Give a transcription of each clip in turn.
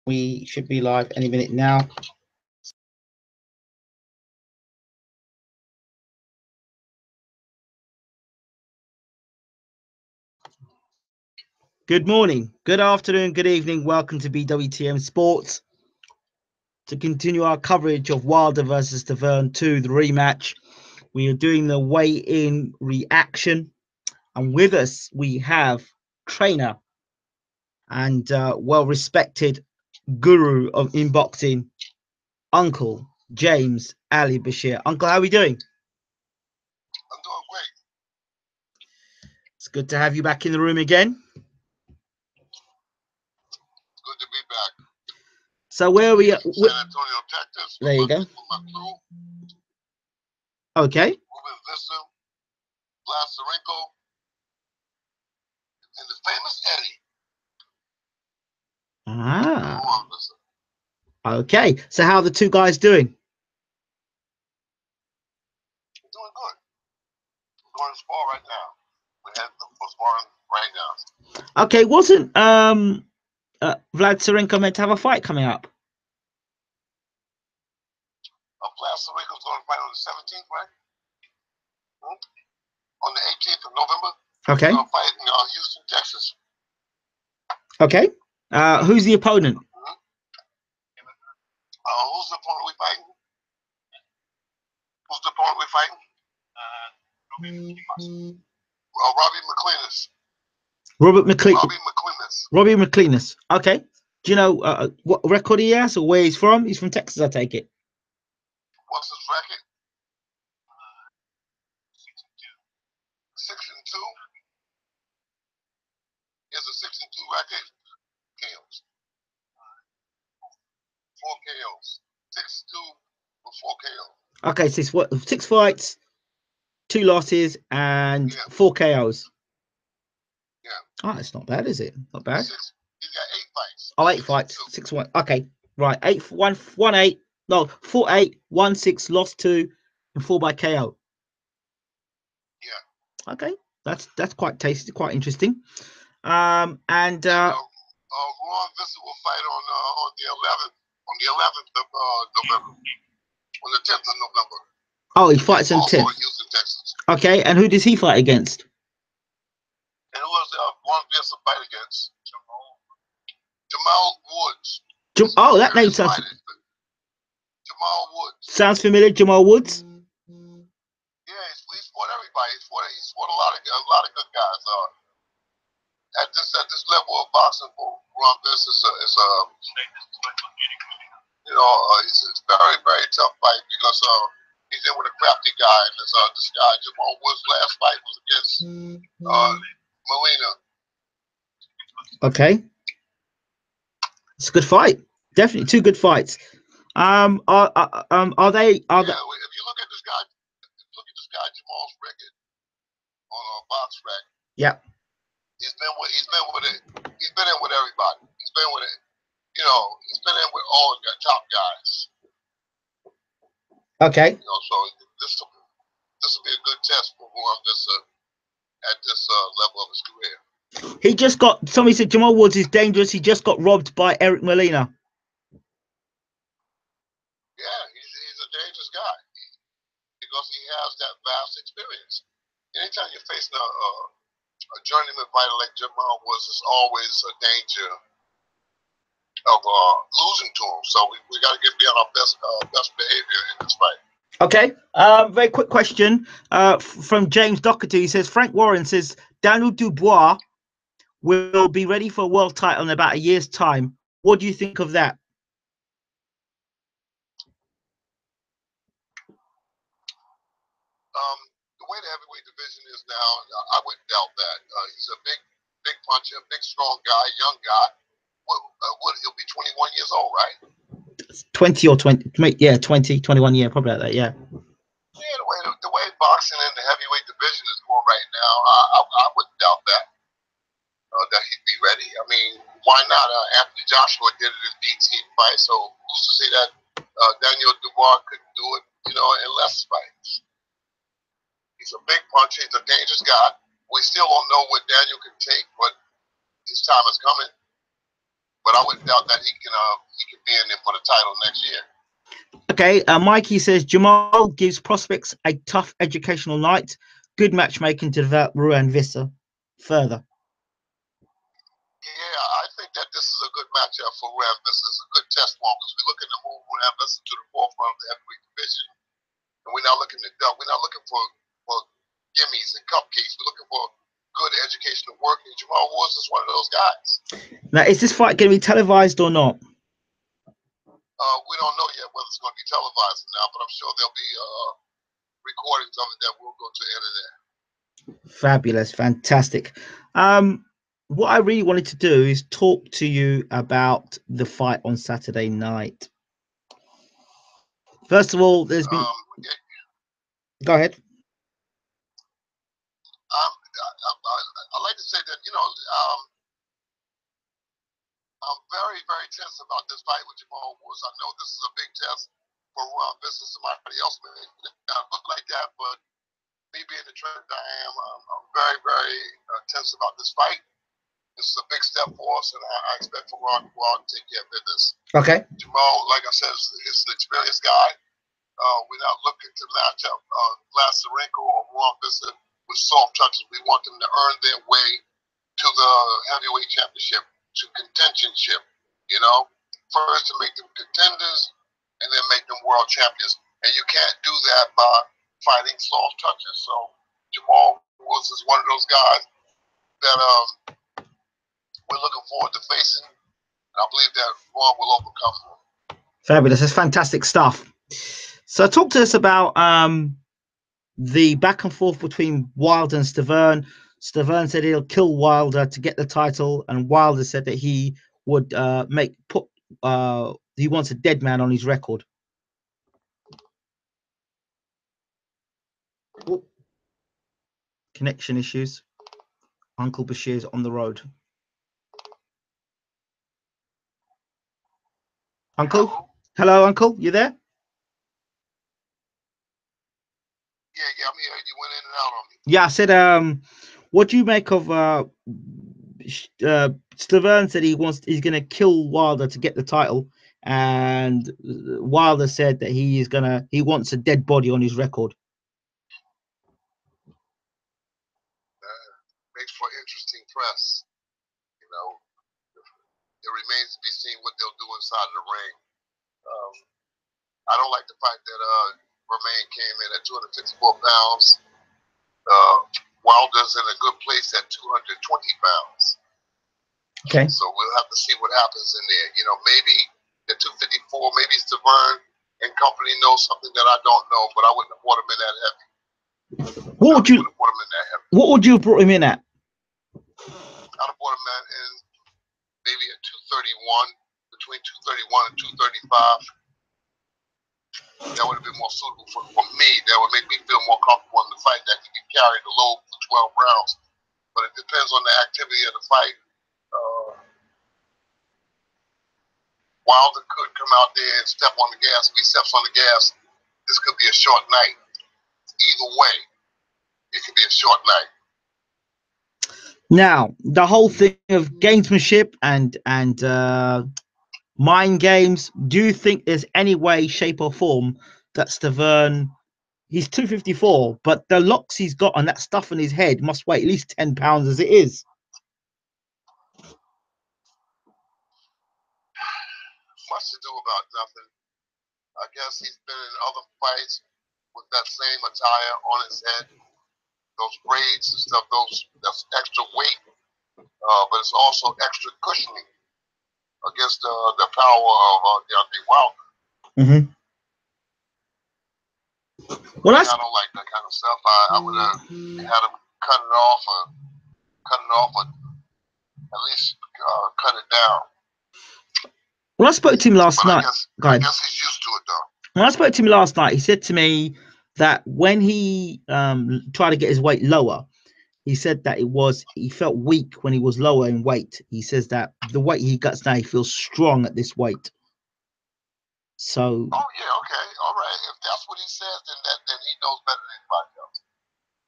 We should be live any minute now. Good morning, good afternoon, good evening. Welcome to BWTM Sports. To continue our coverage of Wilder versus Stiverne 2, the rematch, we are doing the weigh-in reaction. And with us, we have trainer and well-respected guru of boxing, Uncle James Ali Bashir. Uncle, how are we doing? I'm doing great. It's good to have you back in the room again. It's good to be back. So where are we at? San Antonio, Texas. There you go. With my crew. Okay. Ruben Vista, Bashir, and the famous Eddie. Ah. Okay. So how are the two guys doing? Doing good. We're going to spar right now. We're heading for sparring right now. Okay. Wasn't Vlad Tsarenko meant to have a fight coming up? Vlad Tsarenko's going to fight on the 17th, right? On the 18th of November. Okay. He's going to fight in Houston, Texas. Okay. Who's the opponent? Who's the opponent we're fighting? Who's the opponent we're fighting? Robbie McCleanus. Robbie McCleanus. Okay. Do you know what record he has or where he's from? He's from Texas, I take it. What's his record? 6-2. He has a 6-2 record. KOs. 4 KOs. 6-2 with 4 KOs. Okay, so it's what, 6 fights, 2 losses, and 4 KOs. Yeah. Oh, it's not bad, is it? Not bad. He's got 8 fights. Oh, 8 fights. 6-1. Okay, right. 1-8. No, 4-8, 1-6, lost 2, and 4 by KO. Yeah. Okay, that's quite tasty, quite interesting. And Ron Vista will fight on the 11th. On the 11th of November. On the 10th of November. Oh, he fights on 10th. Houston, Texas. Okay, and who does he fight against? And who was Ron Vista fight against? Jamal Woods. Oh, that name sounds. Jamal Woods. Sounds familiar, Jamal Woods. Yeah, he's fought everybody. He's fought a lot of good guys. At this level of boxing for Ron Vista is it's a very, very tough fight because he's in with a crafty guy, and this guy Jamal Woods' last fight was against Molina. Okay, it's a good fight. Definitely 2 good fights. Are they? If you look at this guy, Jamal's record on Box Rec. Yeah. He's been in with everybody. He's been with it. He's been in with all the top guys. Okay. So this will be a good test for him at this level of his career. He just got. Somebody said Jamal Woods is dangerous. He just got robbed by Eric Molina. Yeah, he's a dangerous guy because he has that vast experience. Anytime you're facing a journeyman fighter like Jamal Woods, is always a danger of losing to him. So we got to be on our best behavior in this fight. Okay. Very quick question from James Doherty. He says Frank Warren says Daniel Dubois will be ready for a world title in about a year's time. What do you think of that? The way the heavyweight division is now, I wouldn't doubt that. He's a big puncher, big strong guy, young guy. He'll be 21 years old, right? 20 or 20, yeah, 20, 21, yeah, probably like that, yeah. Yeah, the way boxing in the heavyweight division is going right now, I wouldn't doubt that he'd be ready. I mean, why not? Anthony Joshua did it in DT fight, so who's to say that Daniel Dubois couldn't do it, in less fights? He's a big puncher. He's a dangerous guy. We still don't know what Daniel can take, but his time is coming. but I wouldn't doubt that he can be in there for the title next year. Okay, Mikey says Jamal gives prospects a tough educational night. Good matchmaking to develop Ruan Vista further. Yeah, I think that this is a good matchup for Ruan Vista. It's a good test for him because we're looking to move Ruan Vista to the forefront of the heavyweight division, and we're not looking for gimmies and cupcakes. We're looking for good educational work, and Jamal Woods is one of those guys. Now, is this fight going to be televised or not? We don't know yet whether it's going to be televised now, but I'm sure there'll be recordings of it that will go to the internet. Fabulous, fantastic. What I really wanted to do is talk to you about the fight on Saturday night. First of all, there's been. Go ahead. I'd like to say that I'm very, very tense about this fight with Jamal Woods. I know this is a big test for Ruan Vista. Somebody else may not look like that, but me being the trainer I am, I'm very, very tense about this fight. This is a big step for us, and I expect for Ruan to go out and take care of business. Okay. Jamal, like I said, is an experienced guy. We're not looking to match up Lazarenko or Ruan Vista with soft touches. We want them to earn their way to the heavyweight championship, to contentionship. First to make them contenders, and then make them world champions. And you can't do that by fighting soft touches. So Jamal Woods is one of those guys that we're looking forward to facing, and I believe that Ruan will overcome him. Fabulous. That's fantastic stuff. So talk to us about the back and forth between Wilder and Stiverne. Stiverne said he'll kill Wilder to get the title, and Wilder said that he would he wants a dead man on his record. Ooh. Connection issues. Uncle Bashir's on the road. Uncle? Hello, Uncle. You there? Yeah, I'm here. You went in and out on me. Yeah, I said, what do you make of Stiverne said he's gonna kill Wilder to get the title, and Wilder said that he wants a dead body on his record. Makes for interesting press. It remains to be seen what they'll do inside of the ring. I don't like the fact that Romain came in at 254 pounds. Wilder's in a good place at 220 pounds. Okay. So we'll have to see what happens in there. Maybe at 254, maybe Stiverne and company know something that I don't know, but I wouldn't have brought him in that heavy. What would you have brought him in at? I'd have brought him in maybe at 231, between 231 and 235. That would have been more suitable for me. That would make me feel more comfortable in the fight, that he can carry the load for 12 rounds. But it depends on the activity of the fight. Wilder could come out there and step on the gas. If he steps on the gas, this could be a short night. Either way, it could be a short night. Now, the whole thing of gamesmanship and mind games, do you think there's any way, shape or form that Stiverne, he's 254, but the locks he's got and that stuff in his head must weigh at least 10 pounds as it is? Much to do about nothing. I guess he's been in other fights with that same attire on his head, those braids and stuff. That's extra weight, but it's also extra cushioning against the power of Deontay Wilder. Mm-hmm. Well, I don't like that kind of stuff. I would have had him cut it off, or at least cut it down. When I spoke to him last night, I guess he's used to it though. When I spoke to him last night, he said to me that when he tried to get his weight lower, he said that he felt weak when he was lower in weight. He says that the weight he gets now, he feels strong at this weight. So. Oh yeah, okay, all right. If that's what he says, then he knows better than anybody else.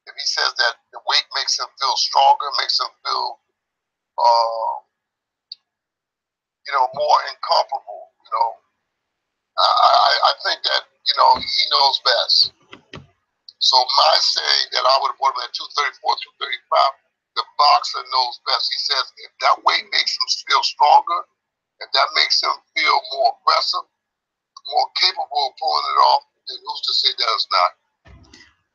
If he says that the weight makes him feel stronger, makes him feel more incomparable. I think that he knows best. So my saying that I would have put him at 234, 235, the boxer knows best. He says if that weight makes him feel stronger, if that makes him feel more aggressive, more capable of pulling it off, then who's to say that it's not?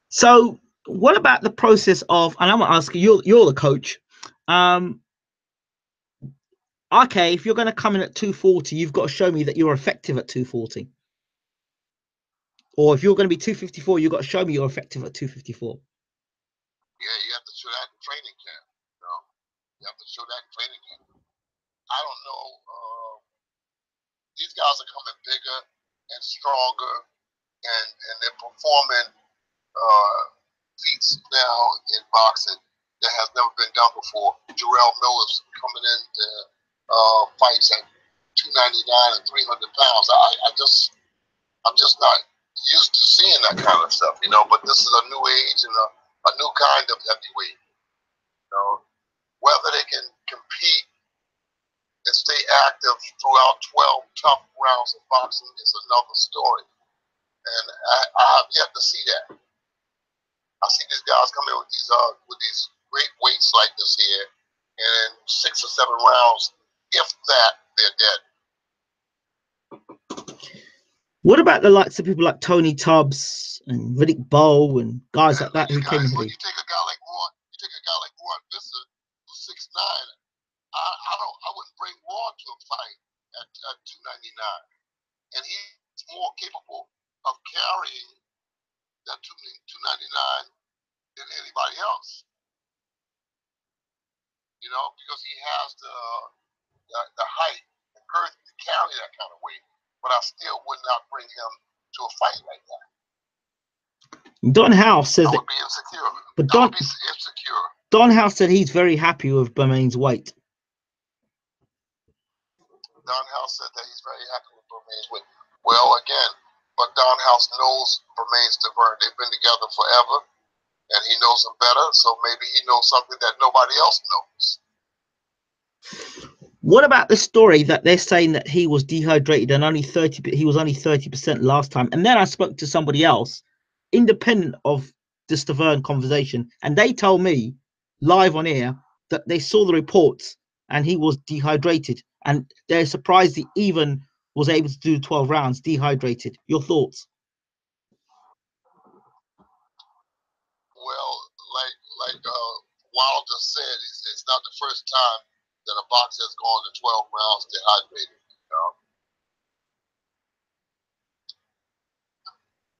So what about the process of, and I'm gonna ask you, you're the coach. Okay, if you're going to come in at 240, you've got to show me that you're effective at 240. Or if you're going to be 254, you've got to show me you're effective at 254. Yeah, you have to show that in training camp. You have to show that in training camp. I don't know. These guys are coming bigger and stronger, and they're performing feats now in boxing that has never been done before. Jarrell Miller's coming in to fights at 299 and 300 pounds. I'm just not used to seeing that kind of stuff, But this is a new age and a new kind of heavyweight. Whether they can compete and stay active throughout 12 tough rounds of boxing is another story. And I have yet to see that. I see these guys come in with these great weights like this here, and in 6 or 7 rounds, if that, they're dead. What about the likes of people like Tony Tubbs and Riddick Bowe and guys like that who came in? When you take a guy like Ron Visser, who's 6'9", I wouldn't bring Ron to a fight at 299, and he's more capable of carrying that 299 than anybody else. Because he has the height and girth to carry that kind of weight. But I still would not bring him to a fight like that. Don House says I would be insecure. But I would be insecure. Don House said he's very happy with Bermain's weight. Don House said that he's very happy with Bermain's weight. Well, again, but Don House knows Bermain Stiverne. They've been together forever, and he knows him better. So maybe he knows something that nobody else knows. What about the story that they're saying that he was dehydrated and he was only 30% last time? And then I spoke to somebody else, independent of the Stiverne conversation, and they told me live on air that they saw the reports and he was dehydrated, and they're surprised he even was able to do 12 rounds dehydrated. Your thoughts? Well, like Wilder said, it's not the first time that a boxer has gone to 12 rounds dehydrated.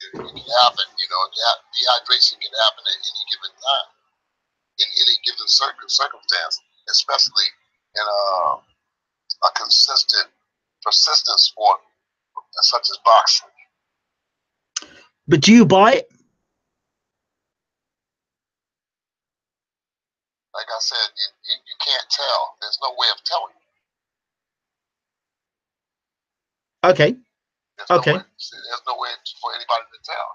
It can happen. Dehydration can happen at any given time, in any given circumstance, especially in a consistent, persistent sport such as boxing. But do you buy it? Like I said, you can't tell. There's no way of telling. Okay. There's no way for anybody to tell.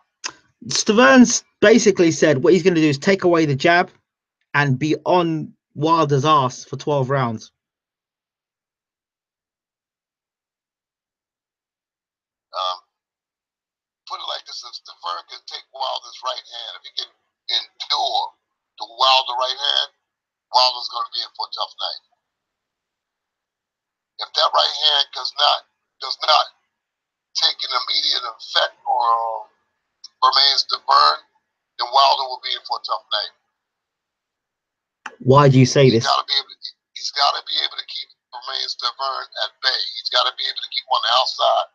Stiverne's basically said what he's going to do is take away the jab and be on Wilder's ass for 12 rounds. Put it like this: if Stiverne can take Wilder's right hand, if he can endure the Wilder right hand, Wilder's going to be in for a tough night. If that right hand does not take an immediate effect or remains Stiverne, then Wilder will be in for a tough night. Why do you say this? He's got to be able to keep Bermain Stiverne at bay. He's got to be able to keep on the outside.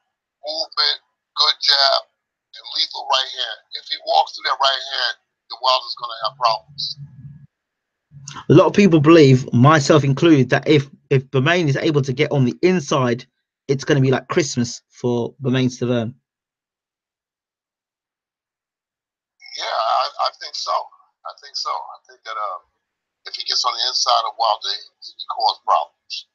Movement, good jab, and lethal right hand. If he walks through that right hand, then Wilder's going to have problems. A lot of people believe, myself included, that if Bermain is able to get on the inside, it's going to be like Christmas for Bermain Stiverne. Yeah, I think so. I think that if he gets on the inside of Wilder, he cause problems.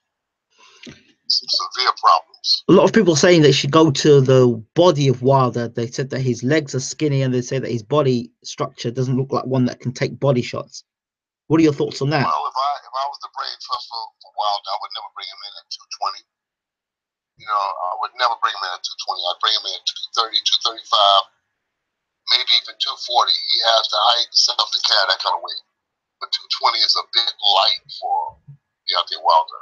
Some severe problems. A lot of people saying they should go to the body of Wilder. They said that his legs are skinny, and they say that his body structure doesn't look like one that can take body shots. What are your thoughts on that? Well, if I was the brain trust for Wilder, I would never bring him in at 220. I would never bring him in at 220. I'd bring him in at 230, 235, maybe even 240. He has the height and stuff to carry that kind of weight. But 220 is a bit light for Deontay Wilder.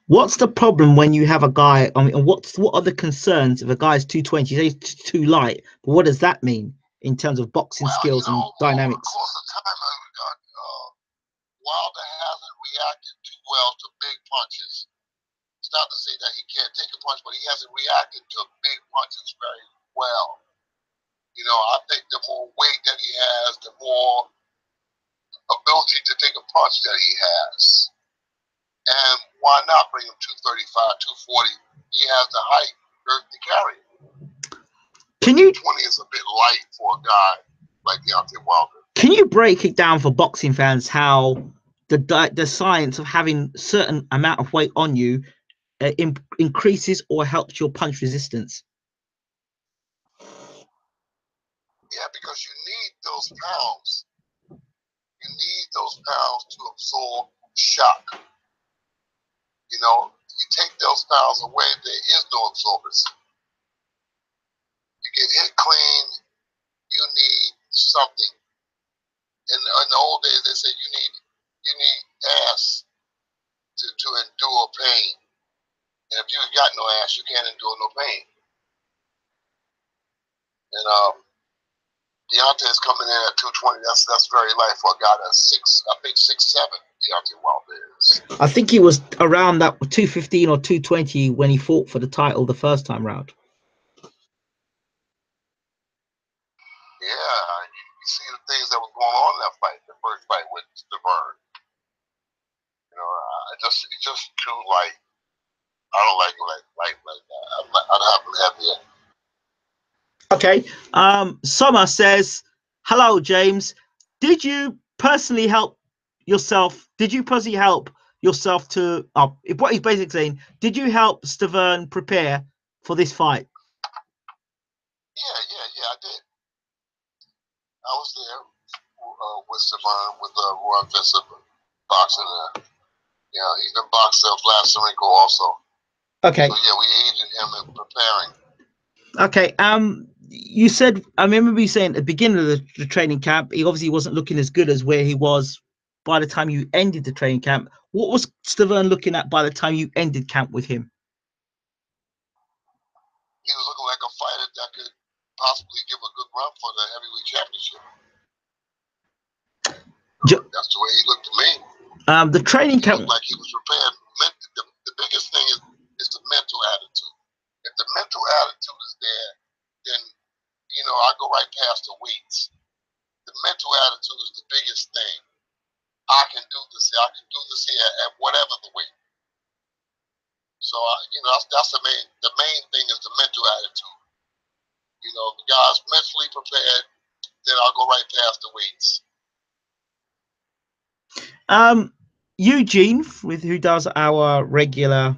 What's the problem when you have a guy? I mean, what are the concerns if a guy's 220? You say it's too light, but what does that mean in terms of boxing skills and dynamics? Over the course of time, Wilder hasn't reacted too well to big punches. It's not to say that he can't take a punch, but he hasn't reacted to big punches very well. I think the more weight that he has, the more ability to take a punch that he has. And why not bring him 235, 240? He has the height to carry it. Can you? 20 is a bit light for a guy like Deontay Wilder. Can you break it down for boxing fans how the science of having certain amount of weight on you increases or helps your punch resistance? Yeah, because you need those pounds. You need those pounds to absorb shock. You take those pounds away, there is no absorbance. You get hit clean, you need something. In the old days, they said you need ass to endure pain. And if you ain't got no ass, you can't endure no pain. And Deontay is coming in at 220. That's very light for a guy that's 6'7". Deontay Wilder is. I think he was around that 215 or 220 when he fought for the title the first time round. Yeah, you see the things that was going on in that fight, the first fight with Stiverne. It's just too light. I don't like light like that. I'd have him heavier. Okay. Summer says, "Hello, James. Did you personally help yourself? Did you personally help yourself to? What he's basically saying, did you help Stiverne prepare for this fight?" Yeah, I did. I was there with Stiverne, with Roy Vincent boxing. He's been boxing Vladimir also. Okay. So yeah, we aided him in preparing. Okay. You said, I remember you saying at the beginning of the training camp, he obviously wasn't looking as good as where he was by the time you ended the training camp. What was Stiverne looking at by the time you ended camp with him? He was looking like a fighter that could possibly give a good run for the heavyweight championship. That's the way he looked to me. The training camp looked like he was prepared. The biggest thing is the mental attitude. If the mental attitude is there, then I go right past the weights. The mental attitude is the biggest thing. I can do this here. I can do this here at whatever the weight. So that's the main thing is the mental attitude. The guy's mentally prepared, then I'll go right past the weights. Eugene, who does our regular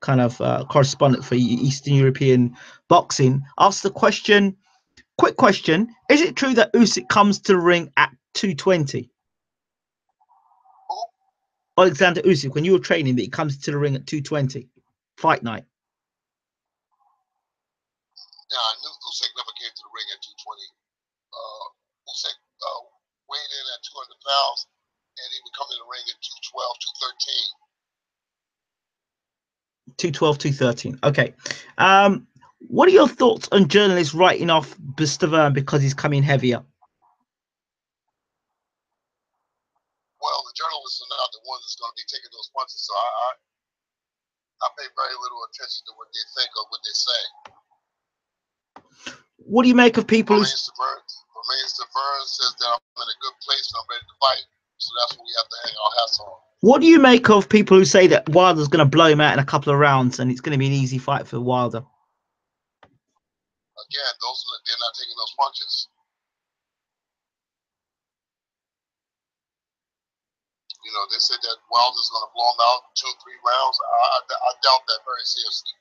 correspondent for Eastern European boxing, asked the question. Quick question: is it true that Usyk comes to the ring at 220? Who? Alexander Usyk, when you were training, that he comes to the ring at 220, fight night. Yeah, I knew Usyk never came to the ring at 220. Usyk weighed in at 200 pounds, and he would come in the ring at 212, 213. 212, 213. Okay. What are your thoughts on journalists writing off Stiverne because he's coming heavier? Well, the journalists are not the ones that's going to be taking those punches, so I pay very little attention to what they think or what they say. What do you make of people who... Stiverne says that I'm in a good place and I'm ready to fight, so that's what we have to hang our hats on. What do you make of people who say that Wilder's going to blow him out in a couple of rounds and it's going to be an easy fight for Wilder? Again, they're not taking those punches. They said that Wilder's going to blow him out 2-3 rounds. I doubt that very seriously.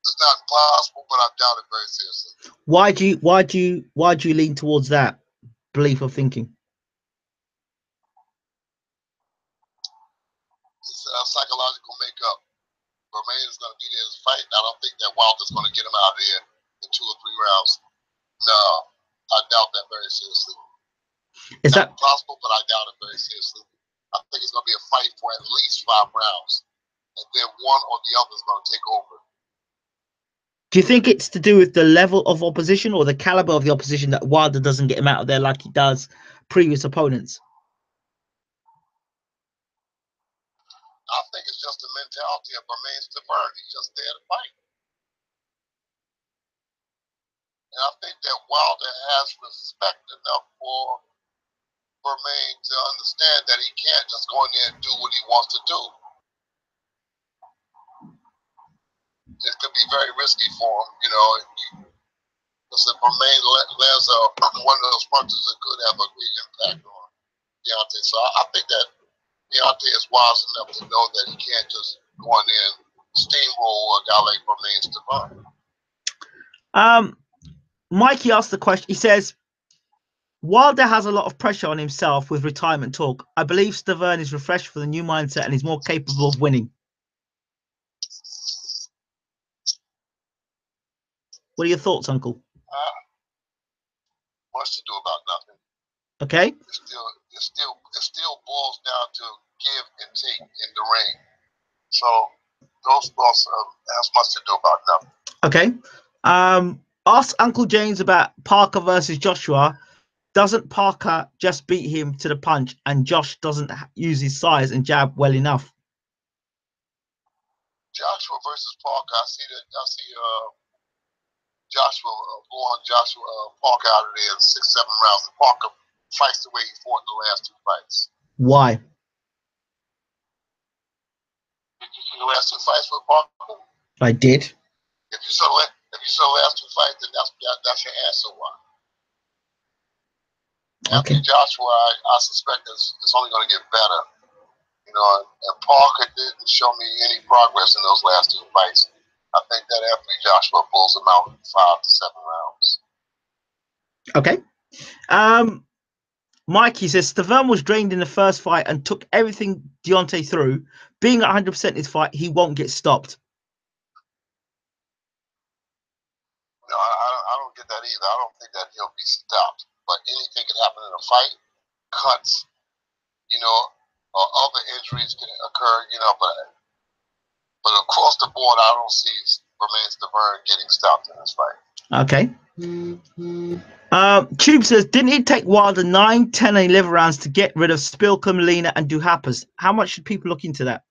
It's not impossible, but I doubt it very seriously. Why do you lean towards that belief of thinking? It's psychological makeup. Bermain is going to be there to fight. I don't think that Wilder's going to get him out of there in 2 or 3 rounds. No, I doubt that very seriously. Is that possible? But I doubt it very seriously. I think it's going to be a fight for at least 5 rounds, and then one or the other is going to take over. Do you think it's to do with the level of opposition or the caliber of the opposition that Wilder doesn't get him out of there like he does previous opponents? I think it's just the mentality of Bermain Stiverne. He's just there to fight. And I think that Wilder has respect enough for Bermain to understand that he can't just go in there and do what he wants to do. It could be very risky for him, you know. Because if Bermain lands one of those punches, it could have a great impact on Deontay. So I think that Deontay is wise enough to know that he can't just go in there and steamroll a guy like Bermain Stiverne. Mikey asked the question. He says, Wilder has a lot of pressure on himself with retirement talk. I believe Stiverne is refreshed for the new mindset and is more capable of winning. What are your thoughts, Uncle? Much to do about nothing. Okay. It still boils down to give and take in the ring. So those thoughts has much to do about nothing. Okay. Ask Uncle James about Parker versus Joshua. Doesn't Parker just beat him to the punch, and Josh doesn't use his size and jab well enough? Joshua versus Parker. I see Joshua blowing Parker out of there in 6-7 rounds. And Parker fights the way he fought in the last 2 fights. Why? Did you see the last 2 fights with Parker? I did. If you saw the last 2 fights, then that's your answer why. Okay. After Joshua, I suspect it's only going to get better. You know, and Parker didn't show me any progress in those last 2 fights. I think that after Joshua pulls him out in 5 to 7 rounds. Okay. Mikey says Stiverne was drained in the first fight and took everything Deontay threw. Being at 100% in his fight, he won't get stopped. No, I don't get that either. I don't think that he'll be stopped. But anything can happen in a fight. Cuts, you know, or other injuries can occur, you know, but across the board, I don't see Bermain Stiverne getting stopped in this fight. Okay. Tube says, didn't it take Wilder 9, 10, and 11 rounds to get rid of Spilka, Molina, and Duhaupas? How much should people look into that?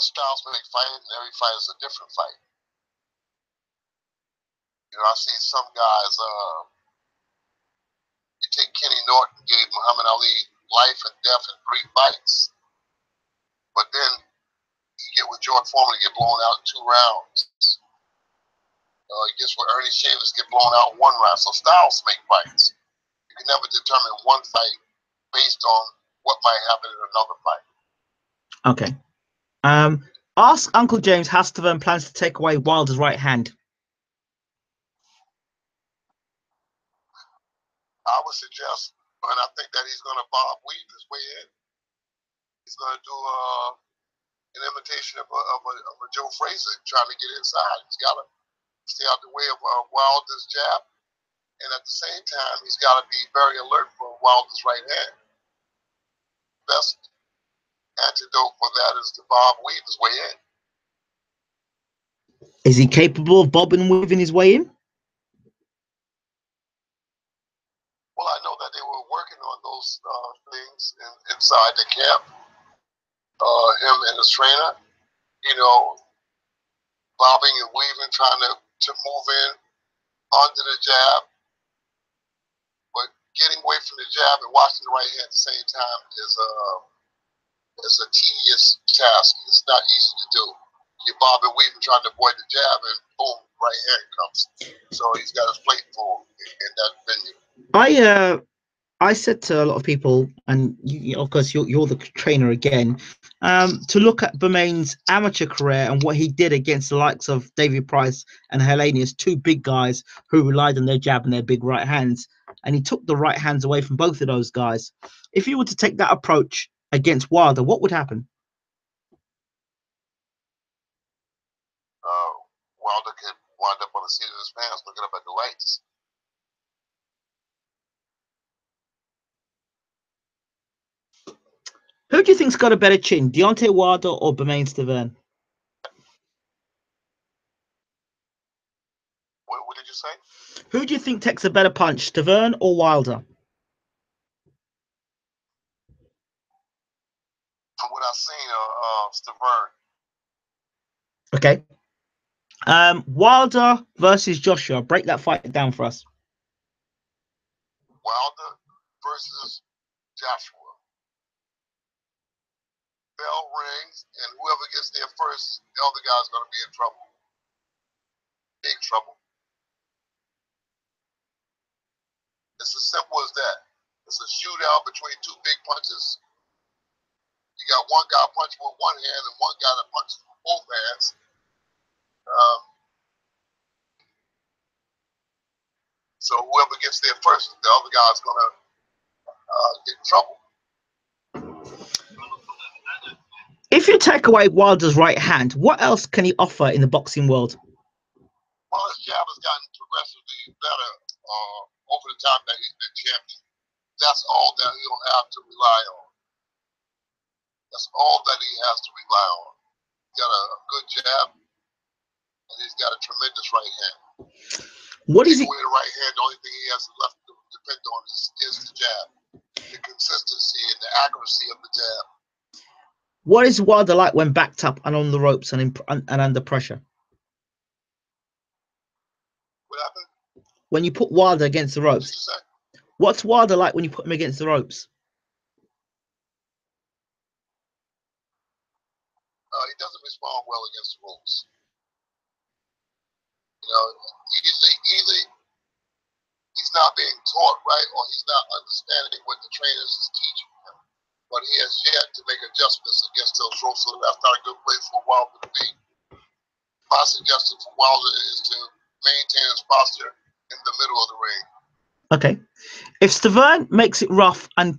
Styles make fight, and every fight is a different fight. You know, I see some guys, you take Kenny Norton, gave Muhammad Ali life and death in 3 fights. But then you get with George Foreman, get blown out in 2 rounds. You get with Ernie Shavers, get blown out in 1 round. So styles make fights. You can never determine one fight based on what might happen in another fight. Okay. Ask Uncle James how Stiverne plans to take away Wilder's right hand. I would suggest, and I think that he's going to Bob weave his way in. He's going to do an imitation of a Joe Frazier trying to get inside. He's got to stay out the way of Wilder's jab, and at the same time, he's got to be very alert for Wilder's right hand. Best antidote for that is to Bob weave his way in. Is he capable of bobbing and weaving his way in? Well, I know that they were working on those things inside the camp. Him and his trainer, you know, bobbing and weaving, trying to move in onto the jab. But getting away from the jab and watching the right hand at the same time is a tedious task. It's not easy to do. You're bobbing, weaving, trying to avoid the jab, and boom, right hand comes. So he's got his plate full in that venue. I said to a lot of people, and of course you're the trainer again, to look at Bermain's amateur career and what he did against the likes of David Price and Hellenius, two big guys who relied on their jab and their big right hands, and he took the right hands away from both of those guys. If you were to take that approach against Wilder, what would happen? Wilder could wind up on the seat of his pants looking up at the lights. Who do you think's got a better chin, Deontay Wilder or Bermain Stiverne? What did you say? Who do you think takes a better punch, Stiverne or Wilder? From what I've seen, Stiverne. Okay. Wilder versus Joshua. Break that fight down for us. Wilder versus Joshua. Bell rings, and whoever gets there first, the other guy's going to be in trouble. Big trouble. It's as simple as that. It's a shootout between two big punches. You got one guy punching with one hand and one guy that punches with both hands. So whoever gets there first, the other guy's going to get in trouble. If you take away Wilder's right hand, what else can he offer in the boxing world? Well, his jab has gotten progressively better over the time that he's been champion. That's all that he'll have to rely on. That's all that he has to rely on. He's got a good jab, and he's got a tremendous right hand. What is it? With the right hand, the only thing he has left to depend on is the jab, the consistency and the accuracy of the jab. What is Wilder like when backed up and on the ropes and under pressure? What happened? When you put Wilder against the ropes, what's Wilder like when you put him against the ropes? He doesn't respond well against the ropes. You know, either he's not being taught right, or he's not understanding what the trainers is teaching him. But he has yet to make adjustments against those ropes, so that's not a good place for Wilder to be. My suggestion for Wilder is to maintain his posture in the middle of the ring. Okay. If Stiverne makes it rough and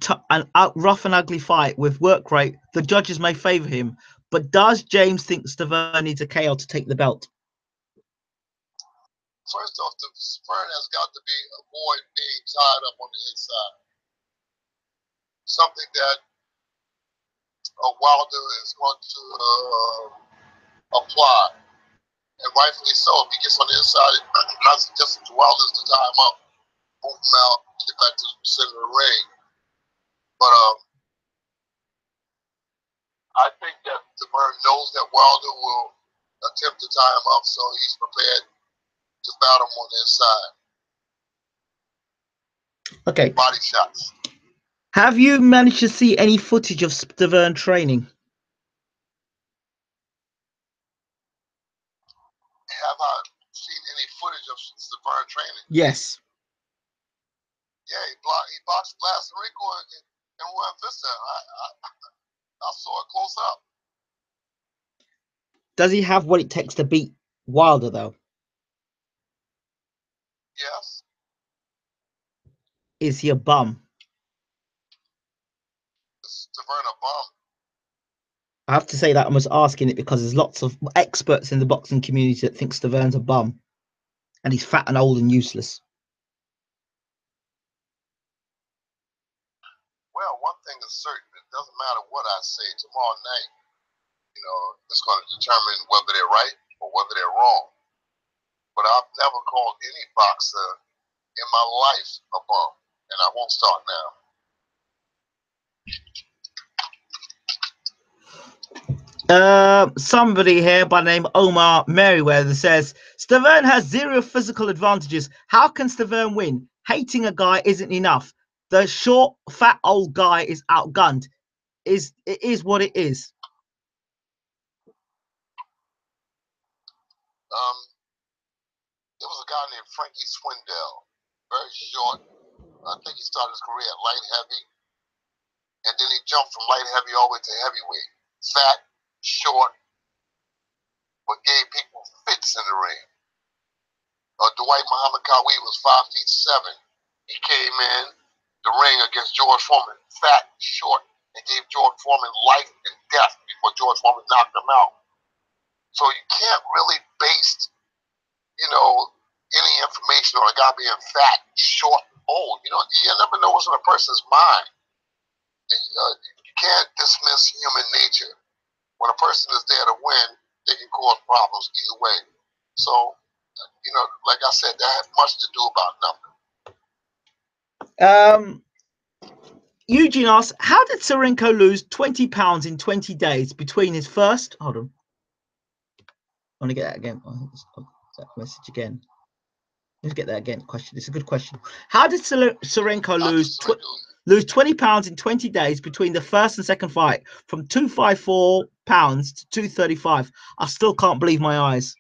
rough and ugly fight with work rate, the judges may favour him. But does James think Stiverne needs a KO to take the belt? First off, Stiverne has got to avoid being tied up on the inside. Something that Wilder is going to apply. And rightfully so. If he gets on the inside, I'm not suggesting to Wilder to tie him up, move him out, get back to the center of the ring. But I think that Stiverne knows that Wilder will attempt to tie him up, so he's prepared to battle him on the inside. Okay. Body shots. Have you managed to see any footage of Stiverne training? Have I seen any footage of Stiverne training? Yes. Yeah, he boxed Blasarico and Juan Vista. I saw it close up. Does he have what it takes to beat Wilder, though? Yes. Is he a bum? Is Stiverne a bum? I have to say that I was asking it because there's lots of experts in the boxing community that think Stiverne's a bum. And he's fat and old and useless. Well, one thing is certain. It doesn't matter what I say tomorrow night. You know, it's going to determine whether they're right or whether they're wrong. But I've never called any boxer in my life a bum. And I won't start now. Somebody here by the name Omar Merriweather says Stiverne has zero physical advantages. How can Stiverne win? Hating a guy isn't enough. The short, fat old guy is outgunned. It is what it is. There was a guy named Frankie Swindell, very short, I think he started his career at light heavy, and then he jumped from light heavy all the way to heavyweight. Fat, short, but gave people fits in the ring. Dwight Muhammad Kawi was 5'7". He came in the ring against George Foreman, fat, short, and gave George Foreman life and death before George Foreman knocked him out. So you can't really base, any information on a guy being fat, short, old. You never know what's in a person's mind. You can't dismiss human nature. When a person is there to win, they can cause problems either way. So, like I said, that had much to do about nothing. Eugene asks, how did Serenko lose 20 pounds in 20 days between his first... Hold on. I want to get that again. That message again. Let's get that again. Question. It's a good question. How did Serenko lose 20 pounds in 20 days between the first and second fight, from 254 pounds to 235? I still can't believe my eyes.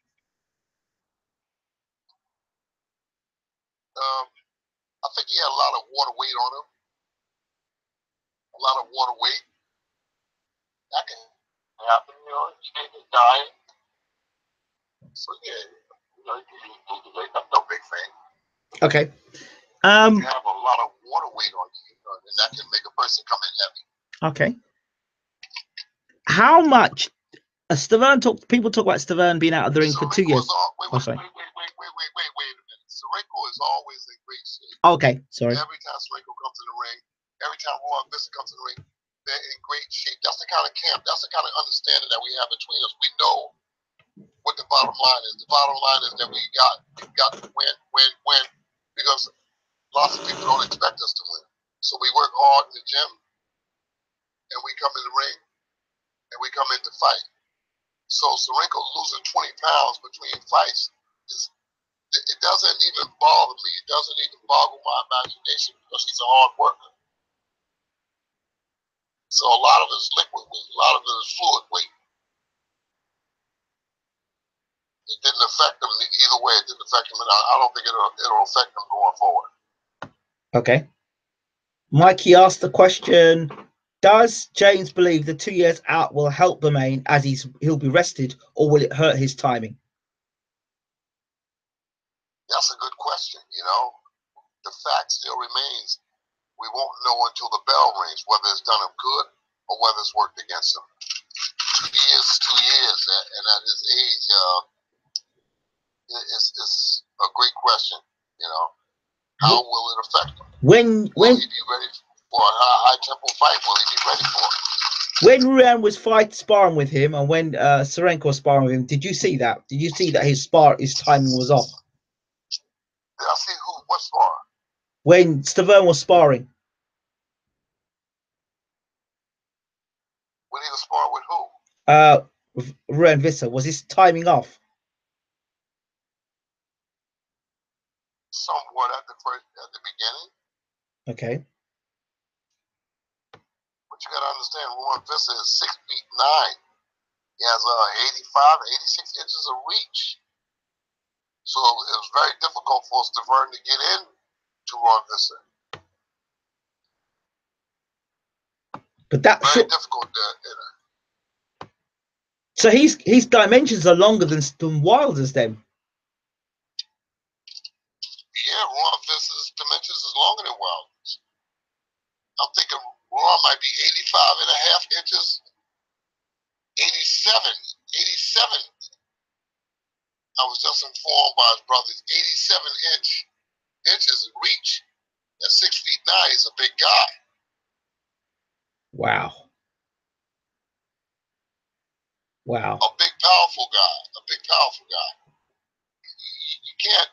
I think he had a lot of water weight on him. A lot of water weight. That can happen, change his diet. So yeah, that's no big thing. Okay. You have a lot of water weight on you, and that can make a person come in heavy. Okay. How much? People talk about Stiverne being out of the ring for 2 years. Wait a minute. Serenko is always in great shape. Okay, sorry. Every time Serenko comes in the ring, every time Ron Visser comes in the ring, they're in great shape. That's the kind of camp, that's the kind of understanding that we have between us. We know what the bottom line is. The bottom line is that we got to win, because lots of people don't expect us to win. So we work hard in the gym, and we come in the ring, and we come in to fight. So Serenko losing 20 pounds between fights, it doesn't even bother me. It doesn't even boggle my imagination, because he's a hard worker. So a lot of it is liquid weight, a lot of it is fluid weight. It didn't affect him either way. It didn't affect him, and I don't think it'll affect him going forward. Okay. Mikey asked the question, does James believe the 2 years out will help Bermain as he'll be rested, or will it hurt his timing? That's a good question. The fact still remains, we won't know until the bell rings whether it's done him good or whether it's worked against him. 2 years is 2 years, and at his age, it's a great question. How will it affect him? Will he be ready for a high tempo fight? Will he be ready for it? When Ruan was sparring with him, and when Serenko was sparring with him, did you see that? Did you see that his timing was off? Did I see who? What sparring? When Stiverne was sparring. When he was sparring with who? Ruan Visser. Was his timing off? Somewhat at the beginning. Okay. But you got to understand, Ruan Visser is 6'9". He has 85, 86 inches of reach. So it was very difficult for Stiverne to get in to Ruan Visser. But that's very difficult. So his dimensions are longer than Wilder's then. Yeah, Ruan Visser's dimensions is longer than Wilder's. I'm thinking Ruan might be 85 and a half inches. 87. I was just informed by his brothers. 87 inches in reach. At 6'9", he's a big guy. Wow. Wow. A big, powerful guy. You can't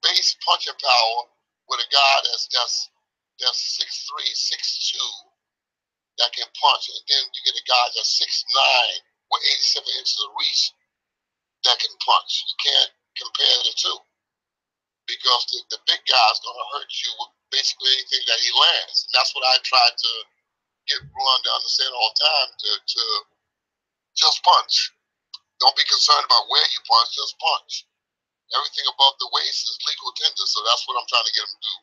base punching power with a guy that's 6'3", 6'2", that can punch, and then you get a guy that's 6'9" with 87 inches of reach that can punch. You can't compare the two, because the big guy's going to hurt you with basically anything that he lands. And that's what I tried to get Ruan to understand all the time, to just punch. Don't be concerned about where you punch, just punch. Everything above the waist is legal tender, so that's what I'm trying to get him to do.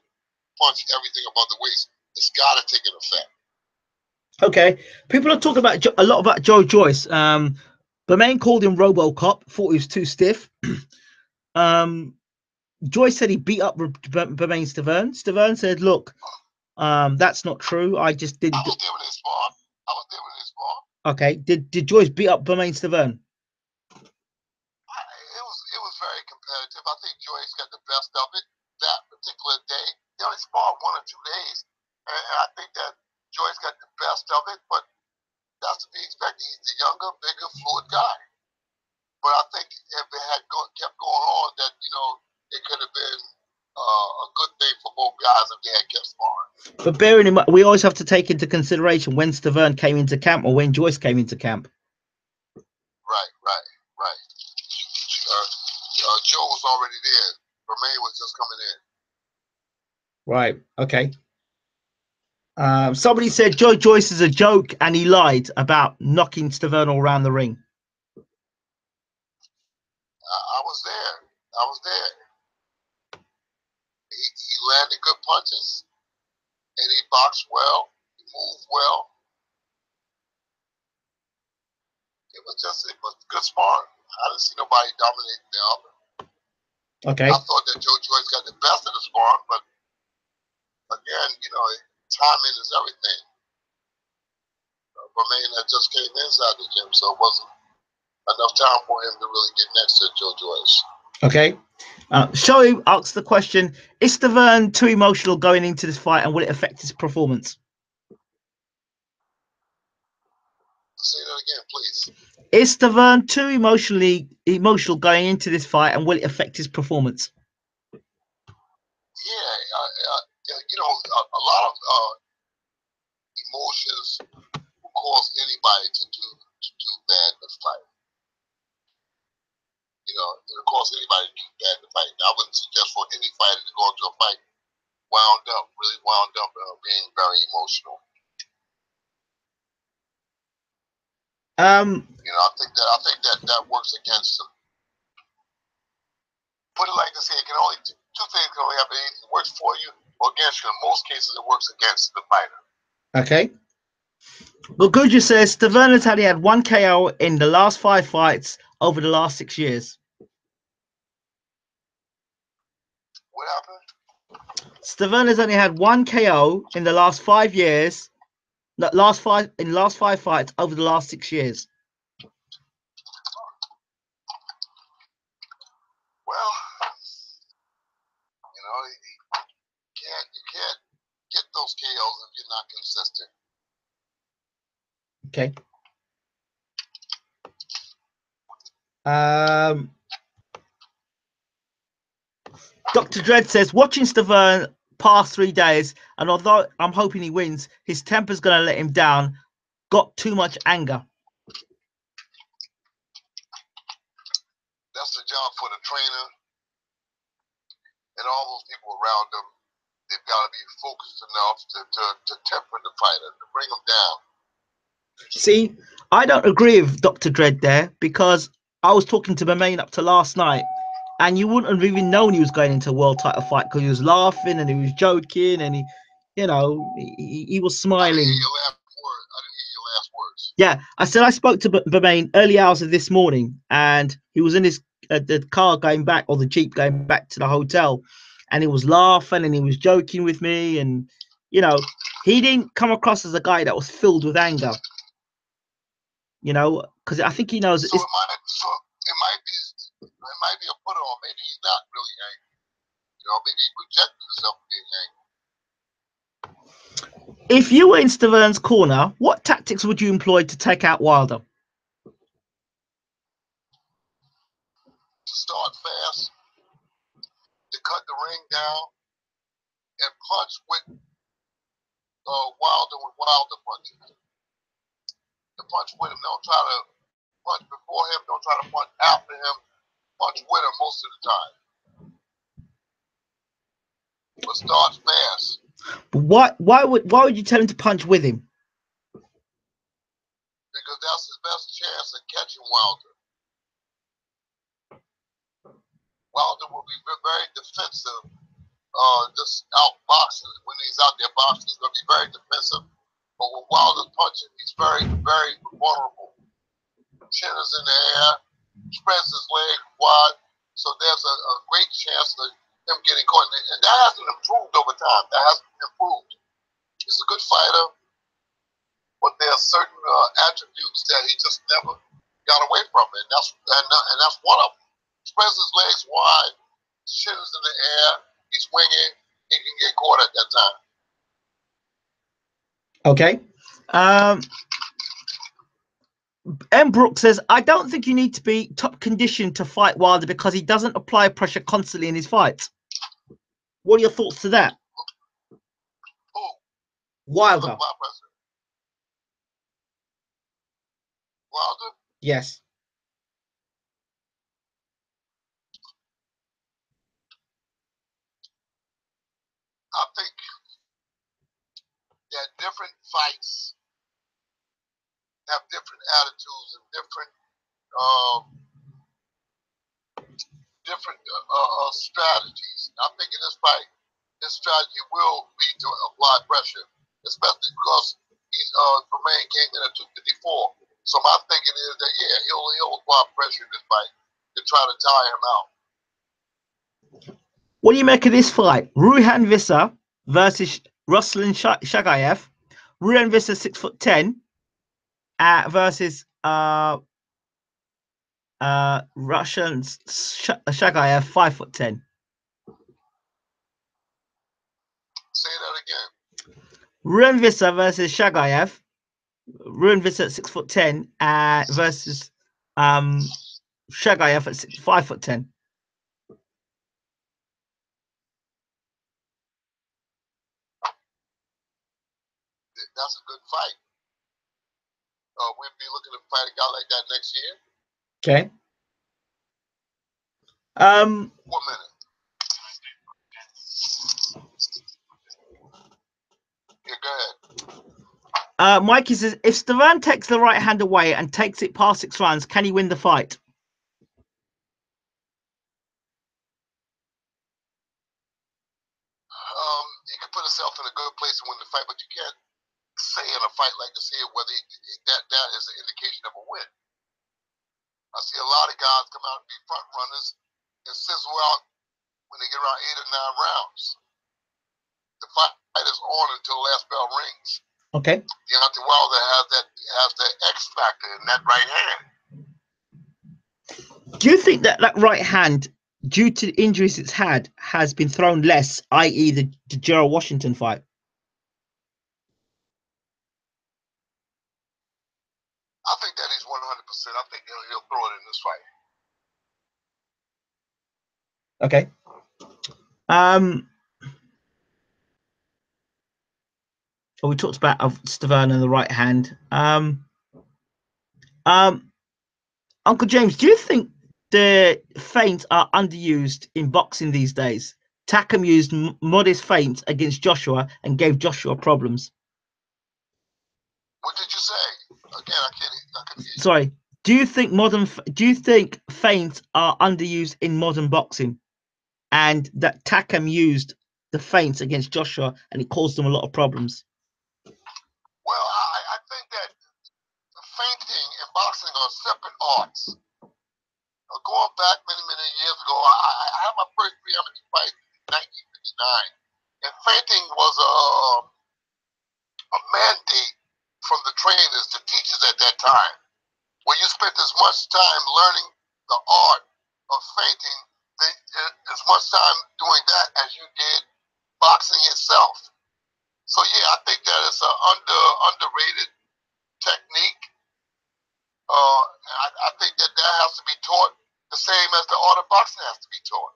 punch everything above the waist. It's got to take an effect. Okay, people are talking about a lot about Joe Joyce. The man called him RoboCop, thought he was too stiff. Joyce said he beat up Bermain Stiverne. Stiverne said, "Look, that's not true. I just didn't." I was there with his spar. I was there with his spar. Okay, did Joyce beat up Bermain Stiverne? It was very competitive. I think Joyce got the best of it that particular day. They only sparred 1 or 2 days, and I think that Joyce got the best of it. But that's to be expected. He's the younger, bigger, fluid guy. But I think if it had kept going on, that it could have been a good thing for both guys if they had kept sparring. But bearing in mind, we always have to take into consideration when Stiverne came into camp or when Joyce came into camp. Right. Joe was already there. Bermain was just coming in. Right. Okay. Somebody said Joe Joyce is a joke and he lied about knocking Stiverne all around the ring. I was there. He landed good punches, and he boxed well. He moved well. It was good sparring. I didn't see nobody dominating the other. Okay. I thought that Joe Joyce got the best of the sparring, but again, timing is everything. Bermain had just came inside the gym, so it wasn't enough time for him to really get next to Joe Joyce. Okay. Shoei asks the question, is Stiverne too emotional going into this fight and will it affect his performance? Say that again, please. Is Stiverne too emotional going into this fight and will it affect his performance? Yeah, a lot of emotions will cause anybody to do bad in the fight. It'll cause anybody to do bad in the fight. I wouldn't suggest for any fighter to go into a fight really wound up, being very emotional. I think that works against them. Put it like this: here, two things can only happen. It works for you or against you. In most cases, it works against the fighter. Okay. Well, Guja says Stiverne has only had 1 KO in the last 5 fights over the last 6 years. What happened? Stiverne has only had 1 KO in the last 5 years. Last 5 fights over the last 6 years. Well, you can't get those KOs if you're not consistent. Okay. Dr. Dredd says, watching Stiverne past 3 days, and although I'm hoping he wins, his temper's going to let him down. Got too much anger. That's the job for the trainer and all those people around him. They've got to be focused enough to temper the fighter, to bring him down. See, I don't agree with Dr. Dredd there because I was talking to Bermain up to last night and you wouldn't have even known he was going into a world title fight because he was laughing and he was joking and he was smiling. I didn't hear your last words. Yeah, I said I spoke to Bermain early hours of this morning and he was in his the car going back or the Jeep going back to the hotel and he was laughing and he was joking with me and, he didn't come across as a guy that was filled with anger. Because I think he knows. So it might be a put on. Maybe he's not really angry. Maybe he projected himself being angry. If you were in Stiverne's corner, what tactics would you employ to take out Wilder? To start fast, to cut the ring down, and punch with Wilder punches. To punch with him. Don't try to punch before him. Don't try to punch after him. Punch with him most of the time. But start fast. But why would you tell him to punch with him? Because that's his best chance at catching Wilder. Wilder will be very defensive just out boxing. When he's out there boxing, he's going to be very defensive. But when Wilder's punching, he's very, very vulnerable. Chin is in the air, spreads his leg wide, so there's a great chance of him getting caught. And that hasn't improved over time. That hasn't improved. He's a good fighter, but there are certain attributes that he just never got away from, and that's one of them. Spreads his legs wide, chin is in the air, he's swinging, he can get caught at that time. Okay. M. Brooks says, I don't think you need to be top condition to fight Wilder because he doesn't apply pressure constantly in his fights. What are your thoughts to that? Who? Wilder. Wilder? Yes. I think that different fights have different attitudes and different strategies. I think in this fight, his strategy will be to apply pressure, especially because he's Romain came in at 254. So my thinking is that he'll apply pressure in this fight to try to tire him out. What do you make of this fight? Ruhan Visser versus Ruslan Shagayev. Ruhan Visser 6'10" versus Russian Shagayev 5'10". Say that again. Ruhan Visser versus Shagayev. Ruhan Visser at 6'10" versus Shagayev at 5'10". That's a good fight. We'll be looking to fight a guy like that next year. Okay. 1 minute. Yeah, go ahead. Mikey says, if Stiverne takes the right hand away and takes it past 6 rounds, can he win the fight? He could put himself in a good place to win the fight, but you can't say in a fight like this here whether that is an indication of a win. I see a lot of guys come out and be front runners and sizzle out when they get around 8 or 9 rounds. The fight is on until the last bell rings. Okay. Deontay Wilder has that X factor in that right hand. Do you think that right hand, due to the injuries it's had, has been thrown less, i.e. the Gerald Washington fight? I think that is 100%. I think he'll throw it in this fight. Okay. We talked about Stiverne and the right hand. Uncle James, do you think the feints are underused in boxing these days? Takam used modest feints against Joshua and gave Joshua problems. What did you say? Again, I can't hear you. Sorry. Do you think feints are underused in modern boxing, and that Takam used the feints against Joshua and it caused them a lot of problems? Well, I think that feinting and boxing are separate arts. Going back many, many years ago, I had my first pre-amateur fight in 1959, and feinting was a mandate from the trainers, the teachers at that time, where you spent as much time learning the art of feinting, as much time doing that as you did boxing itself. So yeah, I think that it's an underrated technique. I think that has to be taught the same as the art of boxing has to be taught,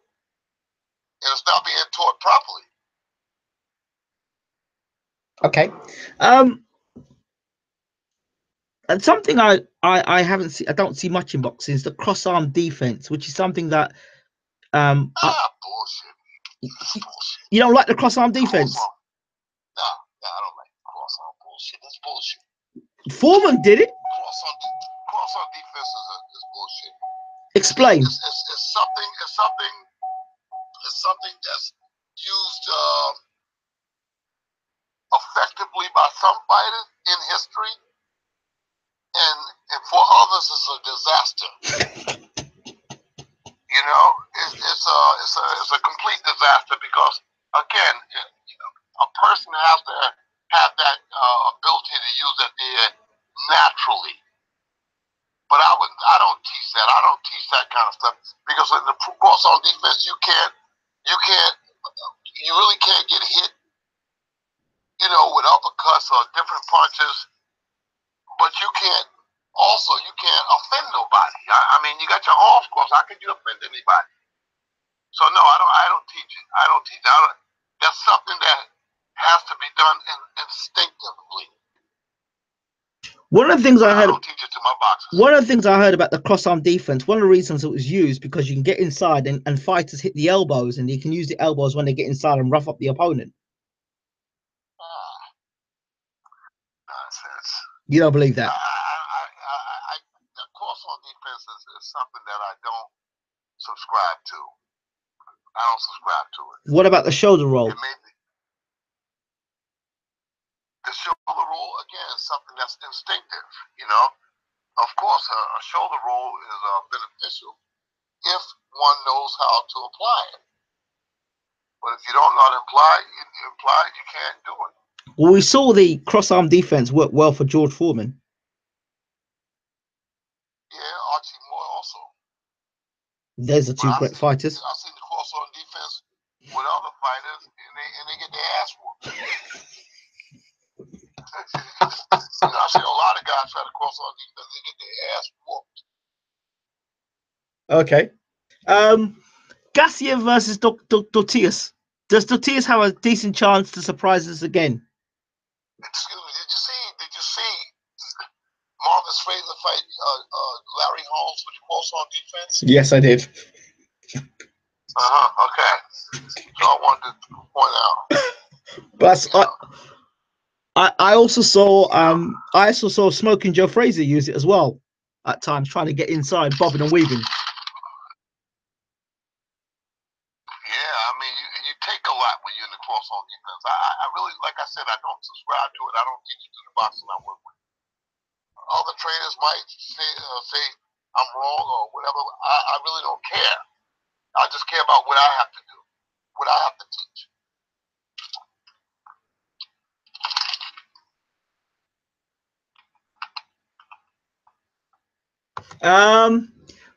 and it's not being taught properly. Okay. And something I haven't seen, I don't see much in boxing, is the cross arm defense, which is something that bullshit. Bullshit. You don't like the cross arm defense? No, I don't like cross arm bullshit. That's bullshit. Foreman did it. Cross arm defense is bullshit. Explain. It's something that's used effectively by some fighters in history, and for others it's a disaster. You know, it's a complete disaster because, again, you know, a person has to have that ability to use it naturally. But I don't teach that. I don't teach that kind of stuff because in the course on defense, you really can't get hit, you know, with uppercuts or different punches. But you can't offend nobody. I mean, you got your arms crossed. How can you offend anybody? So no, I don't teach it. I don't teach it. That's something that has to be done instinctively. One of the things I don't teach it to my boxers. One of the things I heard about the cross-arm defense, one of the reasons it was used because you can get inside and fighters hit the elbows, and you can use the elbows when they get inside and rough up the opponent. Nonsense. You don't believe that? The cross-arm defense is something that I don't subscribe to. I don't subscribe to it. What about the shoulder roll? The shoulder roll, again, is something that's instinctive, you know. Of course, a shoulder roll is beneficial if one knows how to apply it. But if you don't know how to apply it, you can't do it. Well, we saw the cross-arm defense work well for George Foreman. Yeah, Archie Moore also. There's the two great fighters. I've seen the cross-arm defense with other fighters, and they get their ass whooped. You know, I've seen a lot of guys try to cross on defense, they get their ass whooped. Okay. Garcia versus Dortias. Does Dortias have a decent chance to surprise us again? Excuse me, did you see Marvis Fraser fight Larry Holmes with the cross-arm defense? Yes, I did. Okay. So I wanted to point out. But I also saw Smoking Joe Frazier use it as well at times, trying to get inside, bobbing and weaving. Yeah, I mean, you take a lot when you're in the cross-arm defense. I really, like I said, I don't subscribe to it. I don't teach it to the boxing I work with. Other trainers might say I'm wrong or whatever. I really don't care. I just care about what I have to do, what I have to teach.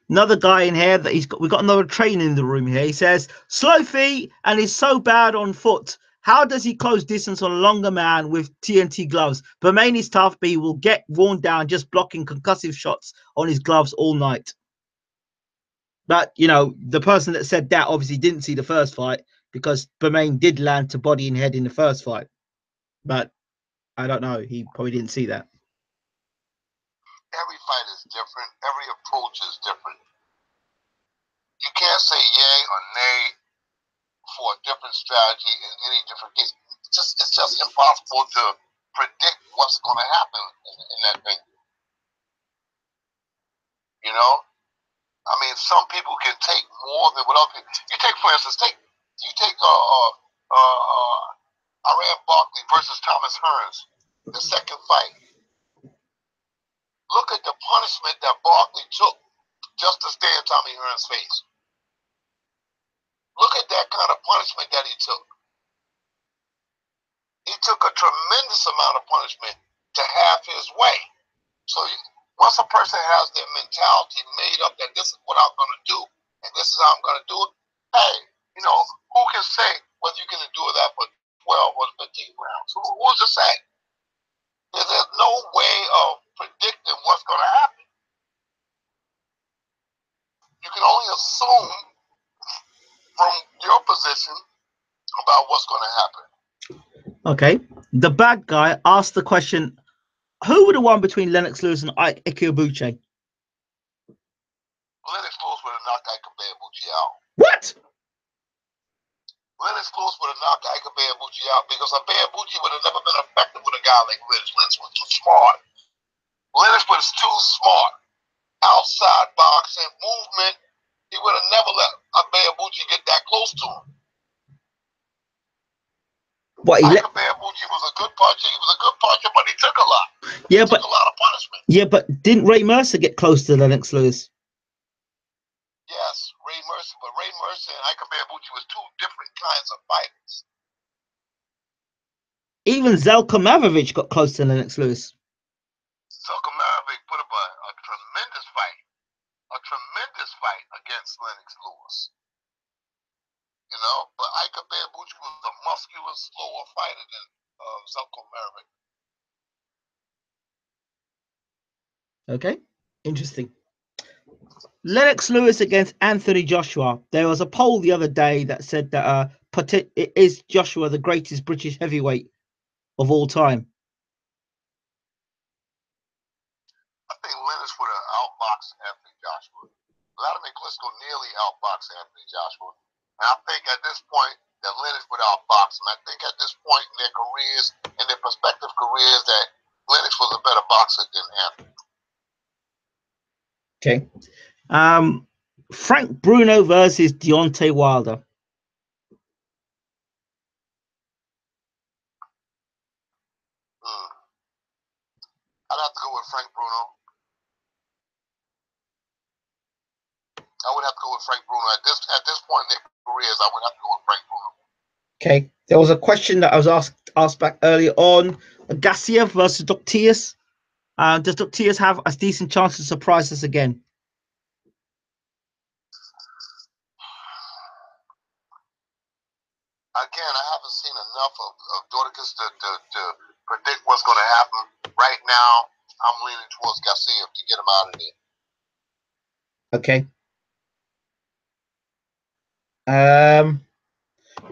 Another guy in here that we got another trainer in the room here. He says slow feet and is so bad on foot. How does he close distance on a longer man with TNT gloves? Bermain is tough, but he will get worn down just blocking concussive shots on his gloves all night. But you know, the person that said that obviously didn't see the first fight because Bermain did land to body and head in the first fight. But I don't know. He probably didn't see that. Every fight is different. Every approach is different. You can't say yay or nay for a different strategy in any different case. It's just impossible to predict what's going to happen in that venue. You know, I mean, some people can take more than what other people. You take, for instance, Iran Barkley versus Thomas Hearns, the second fight. Look at the punishment that Barkley took just to stay in Tommy Hearns' face. Look at that kind of punishment that he took. He took a tremendous amount of punishment to have his way. So once a person has their mentality made up that this is what I'm going to do, and this is how I'm going to do it, hey, you know, who can say whether you're going to do that for 12 or 15 rounds? Who's to say? There's no way of predicting what's going to happen. You can only assume from your position about what's going to happen. Okay. The bad guy asked the question, who would have won between Lennox Lewis and Ike Ikiabuchi? Lennox Lewis would have knocked Ike Ikiabuchi out. What? Lennox Lewis would have knocked Ike Ikiabuchi out because Ikiabuchi would have never been effective with a guy like Lennox. Lennox was too smart. Lennox was too smart. Outside boxing, movement, he would have never let Ikiabuchi get that close to him. What Ika Beabuchi was a good puncher. He was a good puncher, but he took a lot. Yeah, he took a lot of punishment. Yeah, but didn't Ray Mercer get close to Lennox Lewis? Yes, Ray Mercer, but Ray Mercer and Ika Beabuchi was two different kinds of fighters. Even Zelko Mavovich got close to Lennox Lewis. Zelko Mavovich put up a tremendous fight against Lennox Lewis. You know, but Ika Beabuchi was a muscular, slower fighter than Zelko Mavovich. Okay, interesting. Lennox Lewis against Anthony Joshua. There was a poll the other day that said that is Joshua the greatest British heavyweight of all time? I think Lennox would have outboxed Anthony Joshua. Vladimir Klitschko nearly outboxed Anthony Joshua. And I think at this point that Lennox would outbox him. I think at this point in their careers, in their prospective careers, that Lennox was a better boxer than Anthony. Okay. Frank Bruno versus Deontay Wilder. I'd have to go with Frank Bruno. I would have to go with Frank Bruno. At this point in their careers, I would have to go with Frank Bruno. Okay. There was a question that I was asked back earlier on. Gassiev versus Doctius. Does Doctius have a decent chance to surprise us again? Again, I haven't seen enough of Dorticus to predict what's going to happen. Right now, I'm leaning towards Gassiev to get him out of there. Okay.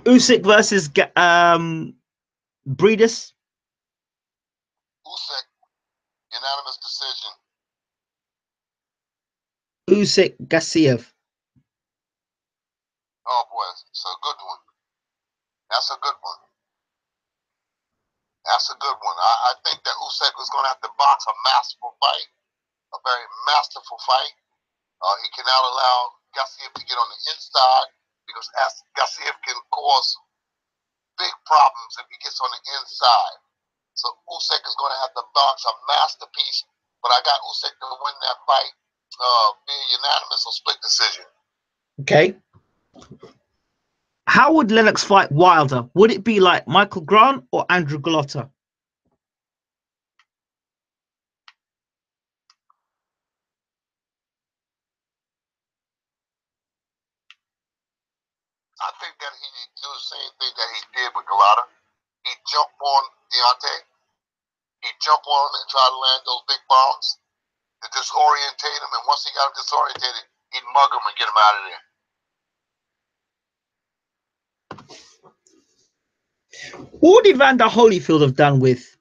Usyk versus Breedis. Usyk, unanimous decision. Usyk Gassiev. Oh boy, it's a good one. That's a good one. That's a good one. I think that Usyk is going to have to box a masterful fight, a very masterful fight. He cannot allow Gassiev to get on the inside because Gassiev can cause big problems if he gets on the inside. So Usyk is going to have to box a masterpiece, but I got Usyk to win that fight via unanimous or split decision. Okay. How would Lennox fight Wilder? Would it be like Michael Grant or Andrew Golota? I think that he do the same thing that he did with Golota. He'd jump on Deontay. He'd jump on him and try to land those big bombs to disorientate him. And once he got him disorientated, he'd mug him and get him out of there. What would Evander Holyfield have done with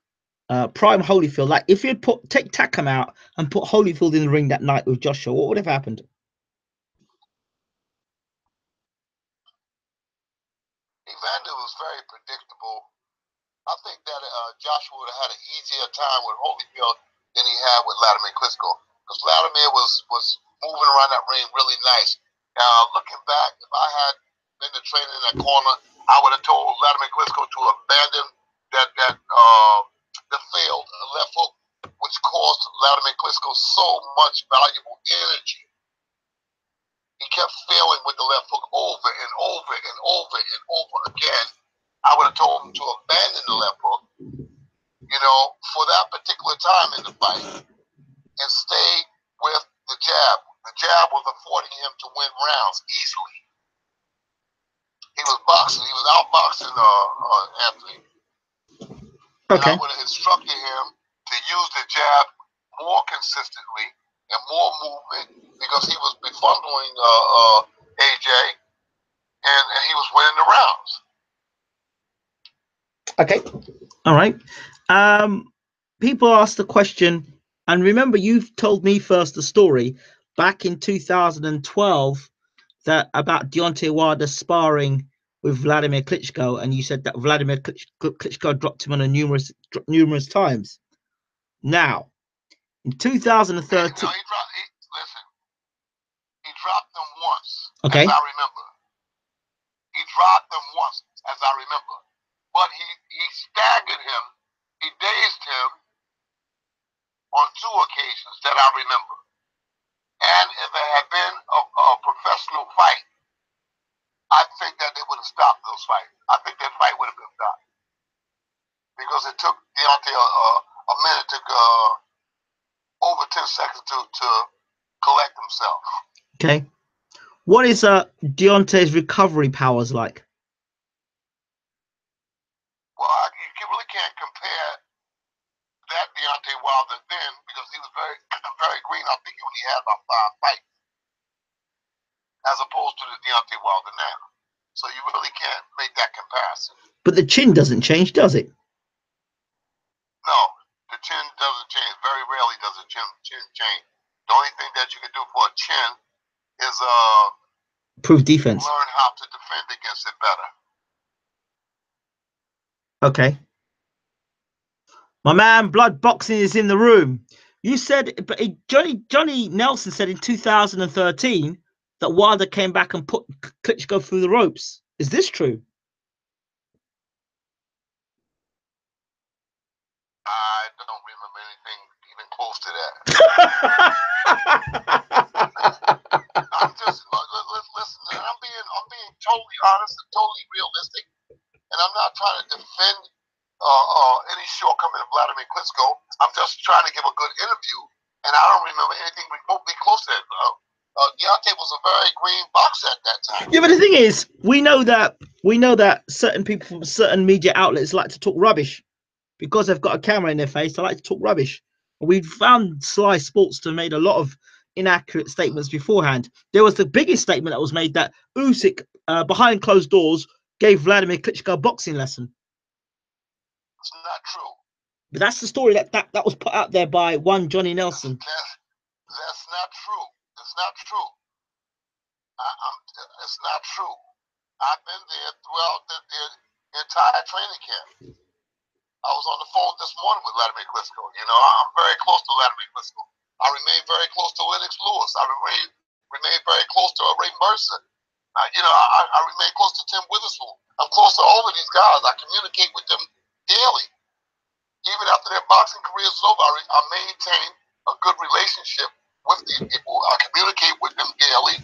Prime Holyfield? Like if you'd take Takam out and put Holyfield in the ring that night with Joshua, what would have happened? Evander was very predictable. I think that Joshua would have had an easier time with Holyfield than he had with Vladimir Klitschko. Because Vladimir was moving around that ring really nice. Looking back, if I had been the trainer in that corner, I would have told Vladimir Klitschko to abandon the failed left hook, which caused Vladimir Klitschko so much valuable energy. He kept failing with the left hook over and over and over and over again. I would have told him to abandon the left hook, you know, for that particular time in the fight and stay with the jab. The jab was affording him to win rounds easily. He was boxing. He was outboxing Anthony. Okay. And I would have instructed him to use the jab more consistently and more movement because he was befuddling AJ and he was winning the rounds. Okay. All right. People asked the question, and remember, you've told me first the story back in 2012 that about Deontay Wilder sparring with Vladimir Klitschko, and you said that Vladimir Klitschko dropped him on numerous times. Now, in 2013, listen, he dropped them once, okay, as I remember. He dropped them once, as I remember. but he staggered him. He dazed him on 2 occasions that I remember. And if there had been a professional fight, I think that they would have stopped those fights. I think that fight would have been stopped. Because it took Deontay a minute to over 10 seconds to collect himself. Okay. What is Deontay's recovery powers like? Well, you really can't compare that Deontay Wilder then, because he was very green. I think he only had about 5 fights, as opposed to the Deontay Wilder now. So you really can't make that comparison. But the chin doesn't change, does it? No, the chin doesn't change. Very rarely does the chin change. The only thing that you can do for a chin is prove defense. Learn how to defend against it better. Okay. My man, Blood Boxing is in the room. You said, but Johnny Nelson said in 2013 that Wilder came back and put Klitschko through the ropes. Is this true? I don't remember anything even close to that. I'm just listen. I'm being totally honest and totally realistic, and I'm not trying to defend any shortcoming of Vladimir Klitschko. I'm just trying to give a good interview, and I don't remember anything remotely close to that. Deontay was a very green boxer at that time. Yeah, but the thing is, we know that certain people from certain media outlets like to talk rubbish because they've got a camera in their face. They like to talk rubbish. We found Sly Sports to made a lot of inaccurate statements beforehand. There was the biggest statement that was made that Usyk, behind closed doors, gave Vladimir Klitschko a boxing lesson. It's not true. But that's the story that was put out there by one Johnny Nelson. That's not true. It's not true. It's not true. I've been there throughout the entire training camp. I was on the phone this morning with Vladimir Klitschko. You know, I'm very close to Vladimir Klitschko. I remain very close to Lennox Lewis. I remain very close to Ray Mercer. I remain close to Tim Witherspoon. I'm close to all of these guys. I communicate with them daily. Even after their boxing careers is over, I maintain a good relationship with these people. I communicate with them daily.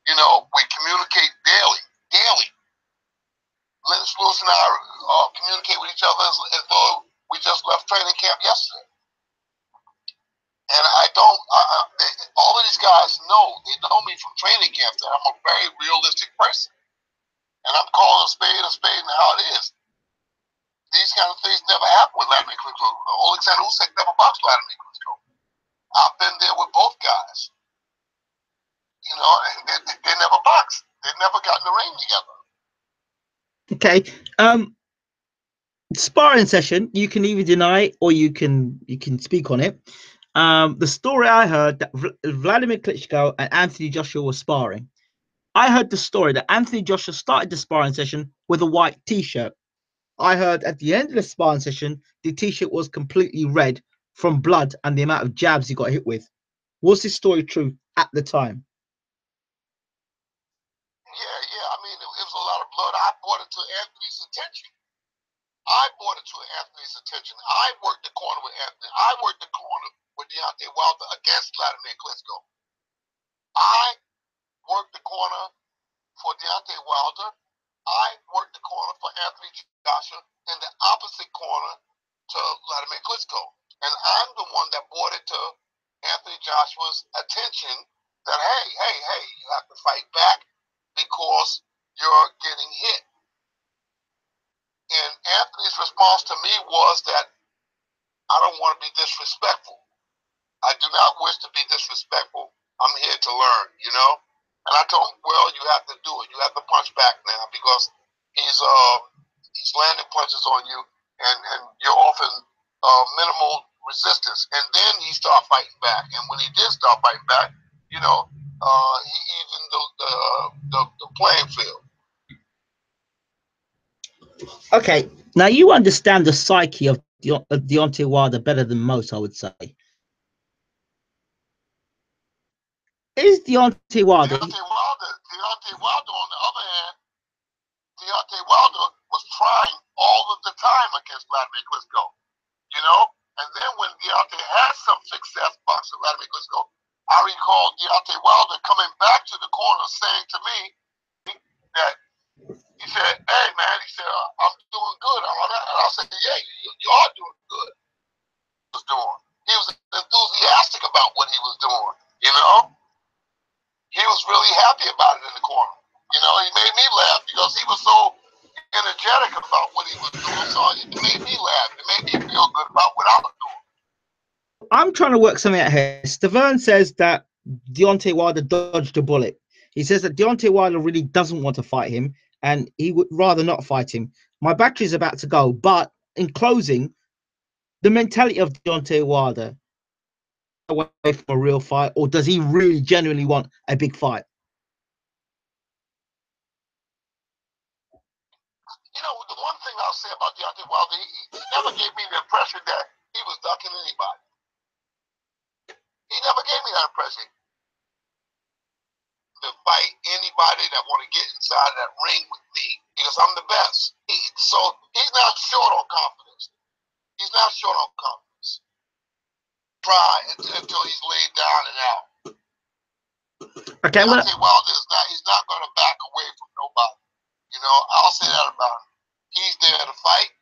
You know, we communicate daily. Lennox Lewis and I communicate with each other as though we just left training camp yesterday. And all of these guys they know me from training camp that I'm a very realistic person. And I'm calling a spade and how it is. These kind of things never happen with Vladimir Klitschko. Alexander Usyk never boxed Vladimir Klitschko. I've been there with both guys. You know, and they never boxed. They never got in the ring together. Okay. Sparring session, you can either deny or you can speak on it. The story I heard that Vladimir Klitschko and Anthony Joshua were sparring. I heard the story that Anthony Joshua started the sparring session with a white t-shirt. I heard at the end of the sparring session, the t-shirt was completely red from blood and the amount of jabs he got hit with. Was this story true at the time? Yeah. I mean, it was a lot of blood. I brought it to Anthony's attention. I worked the corner with Anthony. I worked the corner with Deontay Wilder against Vladimir Klitschko. I worked the corner for Deontay Wilder. I worked the corner for Anthony Joshua in the opposite corner to Vladimir Klitschko. And I'm the one that brought it to Anthony Joshua's attention that, hey, you have to fight back because you're getting hit. And Anthony's response to me was that I don't want to be disrespectful. I do not wish to be disrespectful. I'm here to learn, you know? And I told him, well, you have to do it. You have to punch back now because he's landing punches on you and you're offering minimal resistance. And then he started fighting back. And when he did start fighting back, you know, he evened the playing field. Okay, now you understand the psyche of Deontay Wilder better than most, I would say. Is Deontay Wilder? Deontay Wilder, on the other hand, Deontay Wilder was trying all against Vladimir Klitschko, you know? And then when Deontay had some success boxing Vladimir Klitschko, I recall Deontay Wilder coming back to the corner saying to me that he said, hey, man, he said, I'm doing good. And I said, yeah, you are doing good. He was enthusiastic about what he was doing, you know? He was really happy about it in the corner. You know, he made me laugh because he was so energetic about what he was doing. So it made me laugh. It made me feel good about what I was doing. I'm trying to work something out here. Stiverne says that Deontay Wilder dodged a bullet. He says that Deontay Wilder really doesn't want to fight him and he would rather not fight him. My battery is about to go, but in closing, the mentality of Deontay Wilder away from a real fight, or does he really genuinely want a big fight? You know, the one thing I'll say about Deontay Wilder, he never gave me the impression that he was ducking anybody. He never gave me that impression. To fight anybody that want to get inside that ring with me because I'm the best. So he's not short on confidence. He's not short on confidence. Try until he's laid down and out. Okay, Deontay Wilder he's not going to back away from nobody. You know, I'll say that about him. He's there to fight.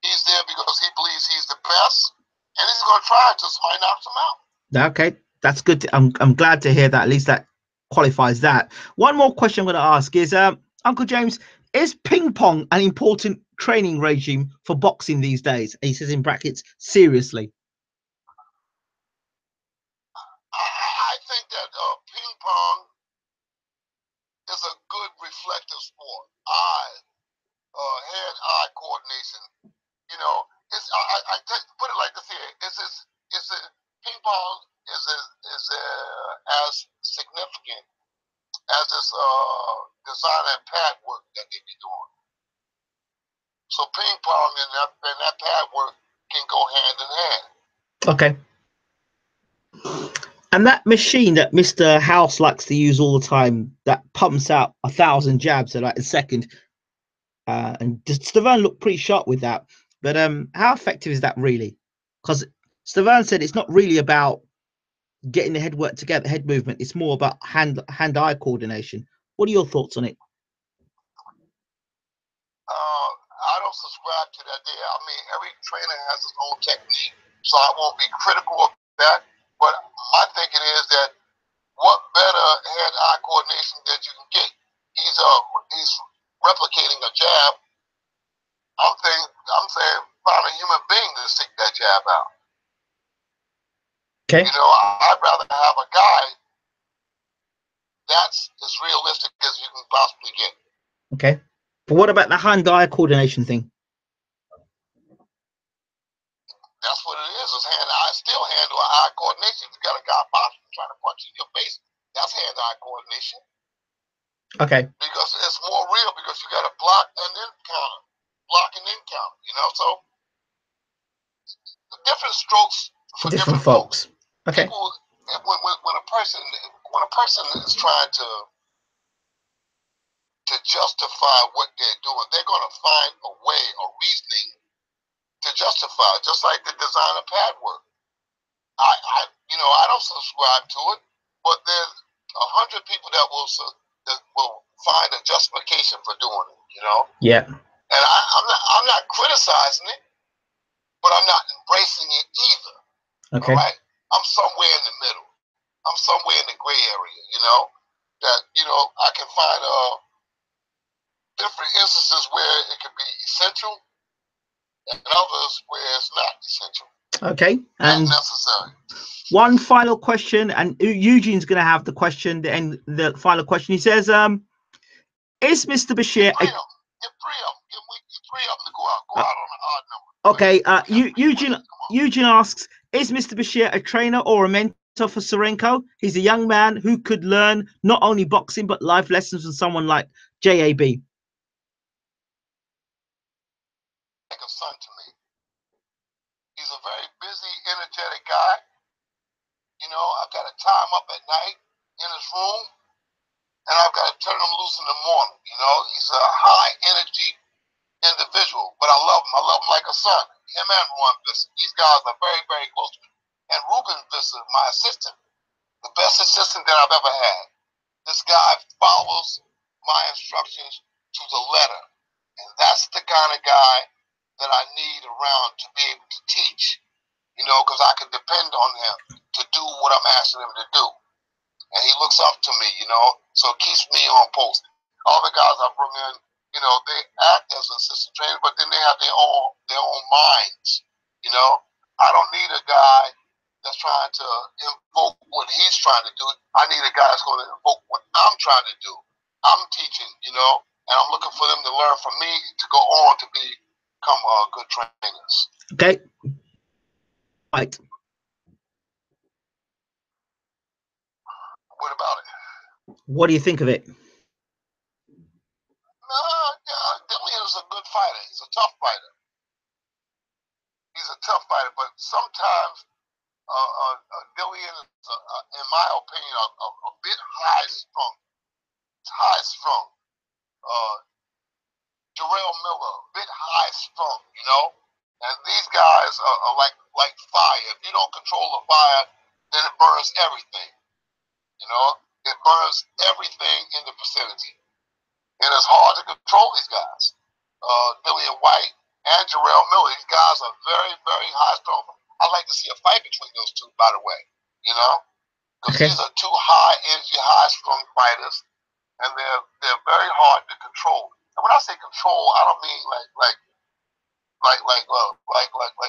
He's there because he believes he's the best, and he's going to try until somebody knocks him out. Okay, that's good. I'm glad to hear that. At least that qualifies that. One more question I'm going to ask is, Uncle James, is ping pong an important training regime for boxing these days? And he says in brackets, seriously. I think that ping pong is a good reflective sport. Hand-eye coordination. You know, put it like this here. Ping pong is as significant as this design and pad work that they be doing. So ping pong and that pad work can go hand in hand. Okay. And that machine that Mr. House likes to use all the time, that pumps out 1,000 jabs at like a second, and Stiverne looked pretty sharp with that. But how effective is that really? Because Stiverne said it's not really about getting the head work together, head movement. It's more about hand-eye coordination. What are your thoughts on it? I don't subscribe to that. I mean, every trainer has his own technique, so I won't be critical of that. But my thinking is that what better hand-eye coordination that you can get? He's replicating a jab. I'm saying find a human being to stick that jab out. Okay. You know, I'd rather have a guy that's as realistic as you can possibly get. Okay. But what about the hand-eye coordination thing? That's what it is. It's hand-eye, still hand-eye coordination. You got a guy boxing trying to punch you in your face. That's hand-eye coordination. Okay. Because it's more real because you got to block and then counter, block and then counter. You know, so different strokes for different folks. Okay. People, when a person is trying to justify what they're doing, they're going to find a way, a reasoning to justify it, just like the designer pad work. I don't subscribe to it, but there's 100 people that will find a justification for doing it. You know. Yeah. And I'm not criticizing it, but I'm not embracing it either. Okay. All right. I'm somewhere in the middle. I'm somewhere in the gray area. You know, that I can find different instances where it can be essential, and others where it's not essential. Okay. And not necessary. One final question, and Eugene's going to have the question, the final question. He says, is Mr. Bashir... Give three of them to go out. Go out on an odd number. Okay. Eugene asks, is Mr. Bashir a trainer or a mentor for Serenko? He's a young man who could learn not only boxing, but life lessons from someone like JAB. Like a son to me. He's a very busy, energetic guy. You know, I've got to tie him up at night in his room, and I've got to turn him loose in the morning. You know, he's a high energy individual, but I love him. I love him like a son. Him and Ruben Visser. These guys are very, very close to me. And Ruben Visser, my assistant, the best assistant that I've ever had. This guy follows my instructions to the letter. And that's the kind of guy that I need around to be able to teach, because I can depend on him to do what I'm asking him to do. And he looks up to me, so it keeps me on post. All the guys I bring in, they act as an assistant trainer, but then they have their own minds, I don't need a guy that's trying to invoke what he's trying to do. I need a guy that's going to invoke what I'm trying to do. I'm teaching, and I'm looking for them to learn from me to go on to become good trainers. Okay. Right. What about it? What do you think of it? Dillian is a good fighter. He's a tough fighter. But sometimes Dillian is, in my opinion, a bit high-strung. Jarrell Miller, a bit high-strung, And these guys are like fire. If you don't control the fire, then it burns everything. It burns everything in the vicinity. And it's hard to control these guys. Dillian White and Jarrell Miller, these guys are very, very high-strung. I'd like to see a fight between those two, by the way, because these are two high-energy, high-strung fighters, and they're very hard to control. And when I say control, I don't mean like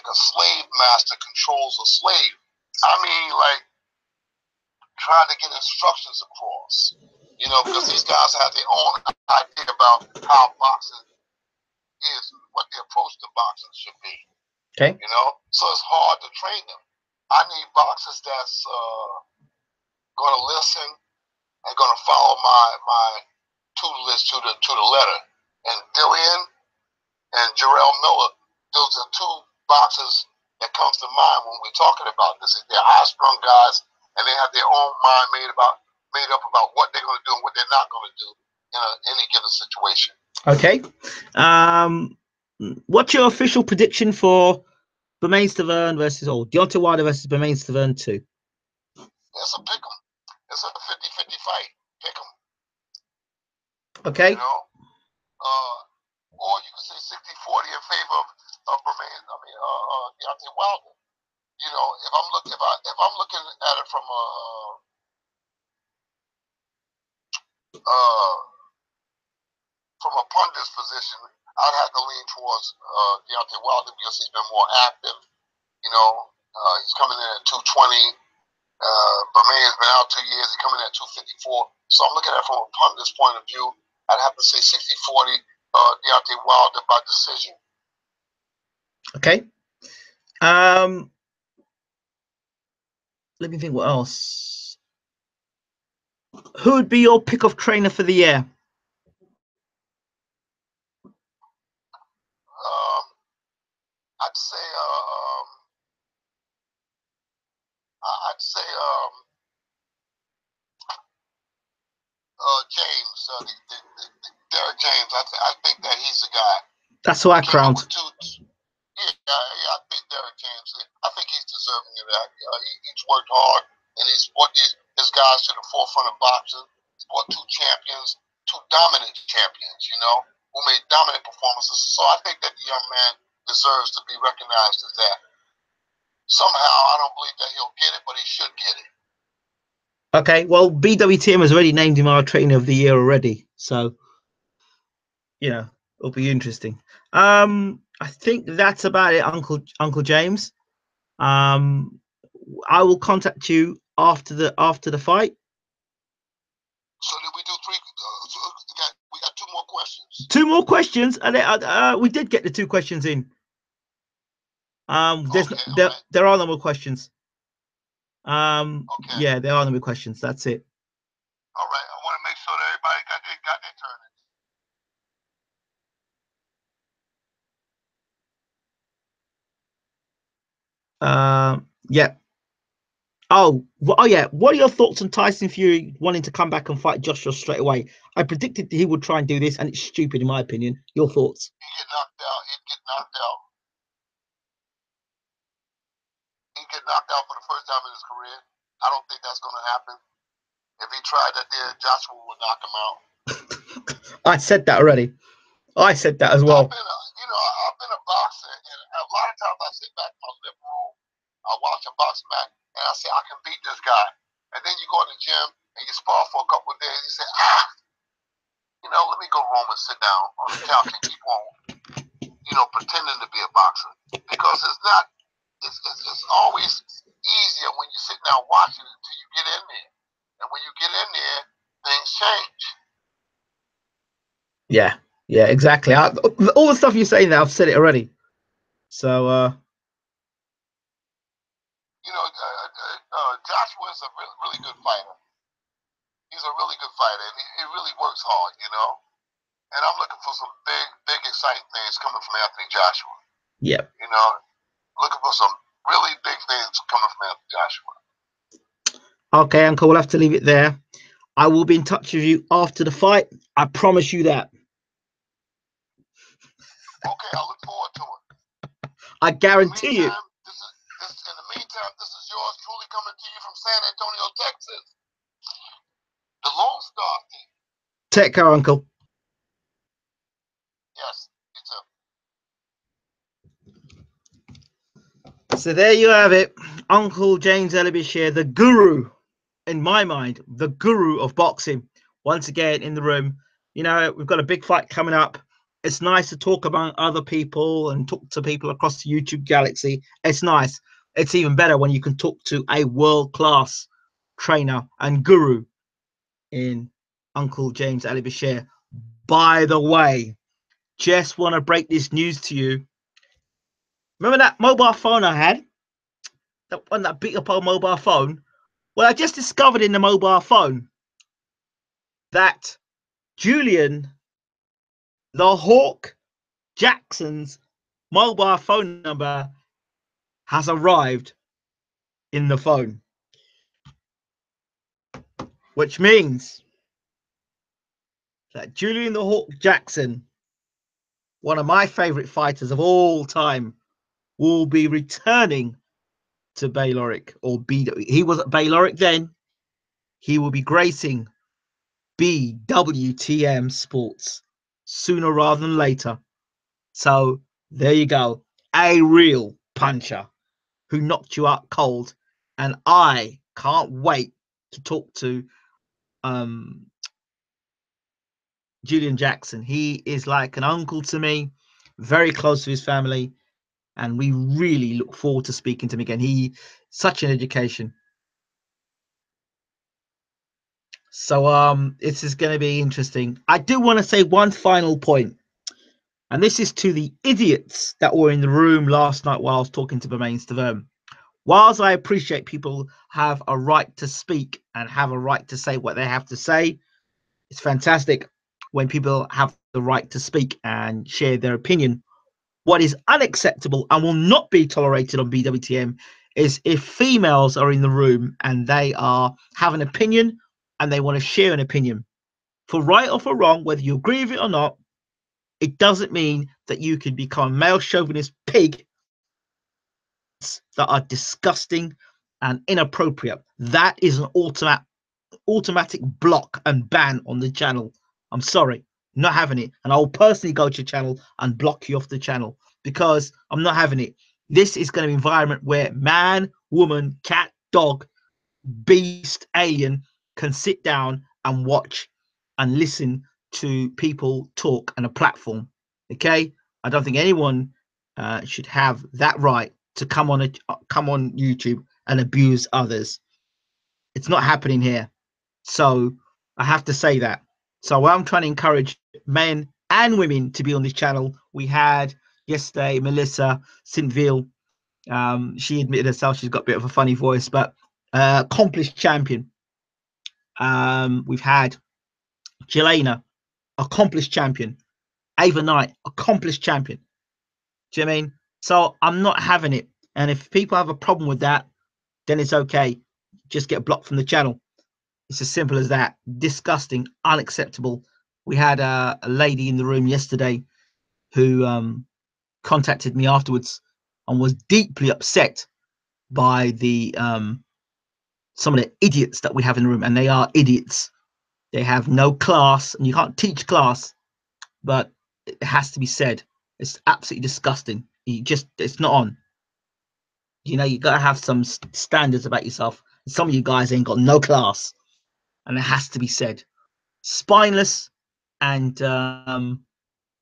a slave master controls a slave. I mean like trying to get instructions across, because these guys have their own idea about how boxing is, what the approach to boxing should be. Okay. So it's hard to train them. I need boxers that's going to listen and going to follow my tutelage to the letter. And Dillian and Jarrell Miller, those are two boxers that comes to mind when we're talking about this. They're high-strung guys, and they have their own mind made up about what they're going to do and what they're not going to do in any given situation. Okay. What's your official prediction for Stiverne versus Deontay Wilder versus Stiverne 2? It's a pick 'em. It's a 50-50 fight. Pick 'em. Okay. Or you could say 60-40 in favor of Deontay Wilder. If I'm looking at it from a pundit's position, I'd have to lean towards Deontay Wilder because he's been more active. He's coming in at 220. Bermain's been out 2 years. He's coming in at 254. So I'm looking at it from a pundit's point of view. I'd have to say 60-40 Deontay Wilder by decision. Okay. Let me think what else. Who would be your pick of trainer for the year? I'd say James, Derek James. I think that he's the guy. That's who I crowned. I think Derek James. I think he's deserving of that. He's worked hard, and he's brought his guys to the forefront of boxing. He's brought two dominant champions, who made dominant performances. So I think that the young man deserves to be recognized as that. Somehow, I don't believe that he'll get it, but he should get it. Okay, well, BWTM has already named him our trainer of the year already, so it'll be interesting. I think that's about it, Uncle James. I will contact you after the fight. So did we do three? We got two more questions. Two more questions, and we did get the two questions in. There are no more questions. Okay. Yeah, there are no more questions. That's it. All right. I want to make sure that everybody got their turn. Yeah. Oh, oh yeah. What are your thoughts on Tyson Fury wanting to come back and fight Joshua straight away? I predicted he would try and do this, and it's stupid in my opinion. Your thoughts? He'd get knocked out. He'd get knocked out. He'd get knocked out for the first time in his career. I don't think that's going to happen. If he tried that there, Joshua would knock him out. I said that already. I said that as well. I've been a boxer, and a lot of times I sit back in my living room, I watch a boxing match, and I say, I can beat this guy. And then you go in the gym, and you spar for a couple of days, you say, let me go home and sit down on the couch and keep on, pretending to be a boxer. Because it's always easier when you sit down watching it until you get in there. And when you get in there, things change. Yeah, exactly. All the stuff you're saying now, I've said it already. So, Joshua is a really good fighter. He's a really good fighter, and he really works hard, And I'm looking for some big, exciting things coming from Anthony Joshua. Yep. Looking for some really big things coming from Anthony Joshua. Okay, Uncle, we'll have to leave it there. I will be in touch with you after the fight. I promise you that. Okay, I look forward to it. I guarantee you. In the meantime, this is yours truly coming to you from San Antonio, Texas. The Lone Star team. Take care, Uncle. Yes, you too. So there you have it. Uncle James Bashir, the guru, in my mind, the guru of boxing. Once again in the room. We've got a big fight coming up. It's nice to talk about other people and talk to people across the YouTube galaxy. It's nice. It's even better when you can talk to a world-class trainer and guru in Uncle James Bashir. By the way, just want to break this news to you. Remember that mobile phone I had? That one that beat up our mobile phone? Well, I just discovered in the mobile phone that Julian the Hawk Jackson's mobile phone number has arrived in the phone, which means that Julian the Hawk Jackson, one of my favorite fighters of all time, will be returning to Bayloric, or BW. He was at Bayloric then. He will be gracing BWTM Sports sooner rather than later. So there you go, a real puncher who knocked you out cold, and I can't wait to talk to Julian Jackson. He is like an uncle to me, very close to his family, and we really look forward to speaking to him again. He's such an education. So this is going to be interesting. I do want to say one final point, and this is to the idiots that were in the room last night while I was talking to Stiverne. Whilst I appreciate people have a right to speak and have a right to say what they have to say, it's fantastic when people have the right to speak and share their opinion. What is unacceptable and will not be tolerated on BWTM is if females are in the room and they have an opinion and they want to share an opinion. For right or for wrong, whether you agree with it or not, it doesn't mean that you can become a male chauvinist pig that are disgusting and inappropriate. That is an automatic block and ban on the channel. I'm sorry, not having it. And I'll personally go to your channel and block you off the channel because I'm not having it. This is going to be an environment where man, woman, cat, dog, beast, alien can sit down and watch and listen to people talk on a platform. Okay, I don't think anyone should have that right to come on YouTube and abuse others. It's not happening here. So I have to say that. So I'm trying to encourage men and women to be on this channel. We had yesterday Melissa Sintville. She admitted herself she's got a bit of a funny voice, but accomplished champion. We've had Jelena, accomplished champion. Ava Knight, accomplished champion. Do you know what I mean? So I'm not having it. And if people have a problem with that, then it's okay. just get blocked from the channel. It's as simple as that. Disgusting, unacceptable. We had a lady in the room yesterday who contacted me afterwards and was deeply upset by the some of the idiots that we have in the room, and they are idiots. They have no class, and you can't teach class, but it has to be said. It's absolutely disgusting. It's not on. You know, you gotta have some standards about yourself. Some of you guys ain't got no class, and it has to be said. Spineless and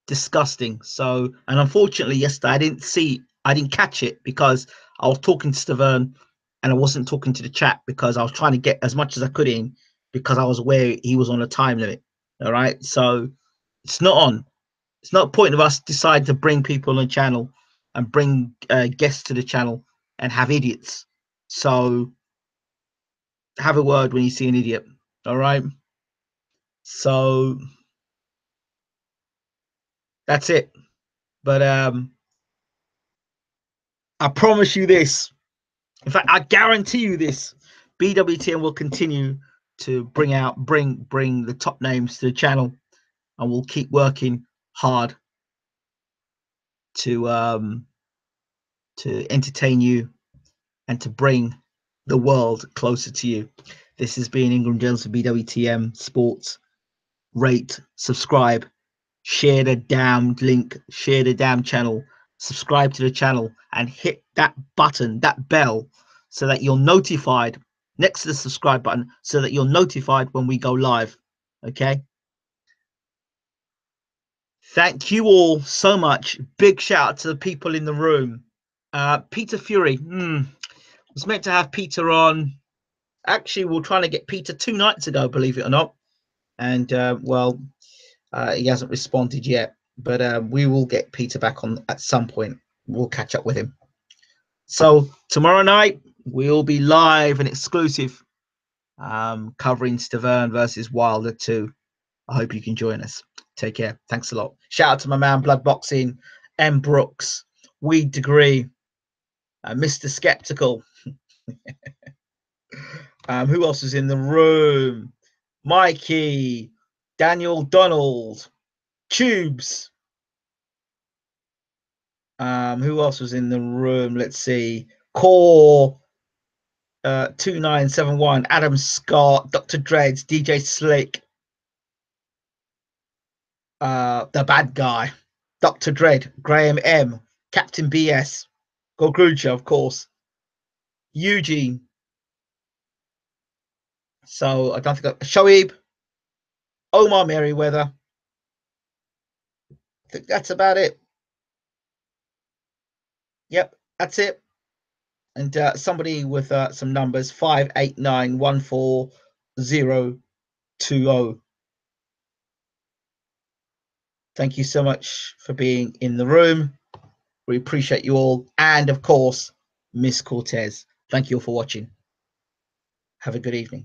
disgusting. So, and unfortunately, yesterday I didn't catch it because I was talking to Stiverne, and I wasn't talking to the chat because I was trying to get as much as I could in because I was aware he was on a time limit. All right, so it's not on. It's not a point of us decide to bring people on the channel and bring guests to the channel and have idiots. So have a word when you see an idiot. All right. So that's it. But I promise you this. In fact, I guarantee you this. BWTM will continue to bring the top names to the channel, and we'll keep working hard to entertain you and to bring the world closer to you. This has been Ingram Jones for BWTM Sports. Rate, subscribe, share the damn link, share the damn channel, subscribe to the channel, and hit that button, that bell, so that you're notified next to the subscribe button, so that you're notified when we go live. Okay. Thank you all so much. Big shout out to the people in the room. Peter Fury. Was meant to have Peter on. Actually, we're trying to get Peter 2 nights ago, believe it or not. And he hasn't responded yet. But we will get Peter back on at some point. We'll catch up with him. So tomorrow night, we'll be live and exclusive covering Stiverne versus Wilder 2. I hope you can join us. Take care. Thanks a lot. Shout out to my man, Blood Boxing, M. Brooks, Weed Degree, Mr. Skeptical. Who else is in the room? Mikey, Daniel Donald, Tubes. Who else was in the room? Let's see. Core 2971, Adam Scott, Dr. Dreads, DJ Slick, the bad guy, Dr. Dread, Graham M, Captain BS, Gogrucha, of course, Eugene. So I don't think Shoaib, Omar Merriweather. I think that's about it. Yep, that's it. And somebody with some numbers 589142020. Thank you so much for being in the room. We appreciate you all. And of course, Miss Cortez. Thank you all for watching. Have a good evening.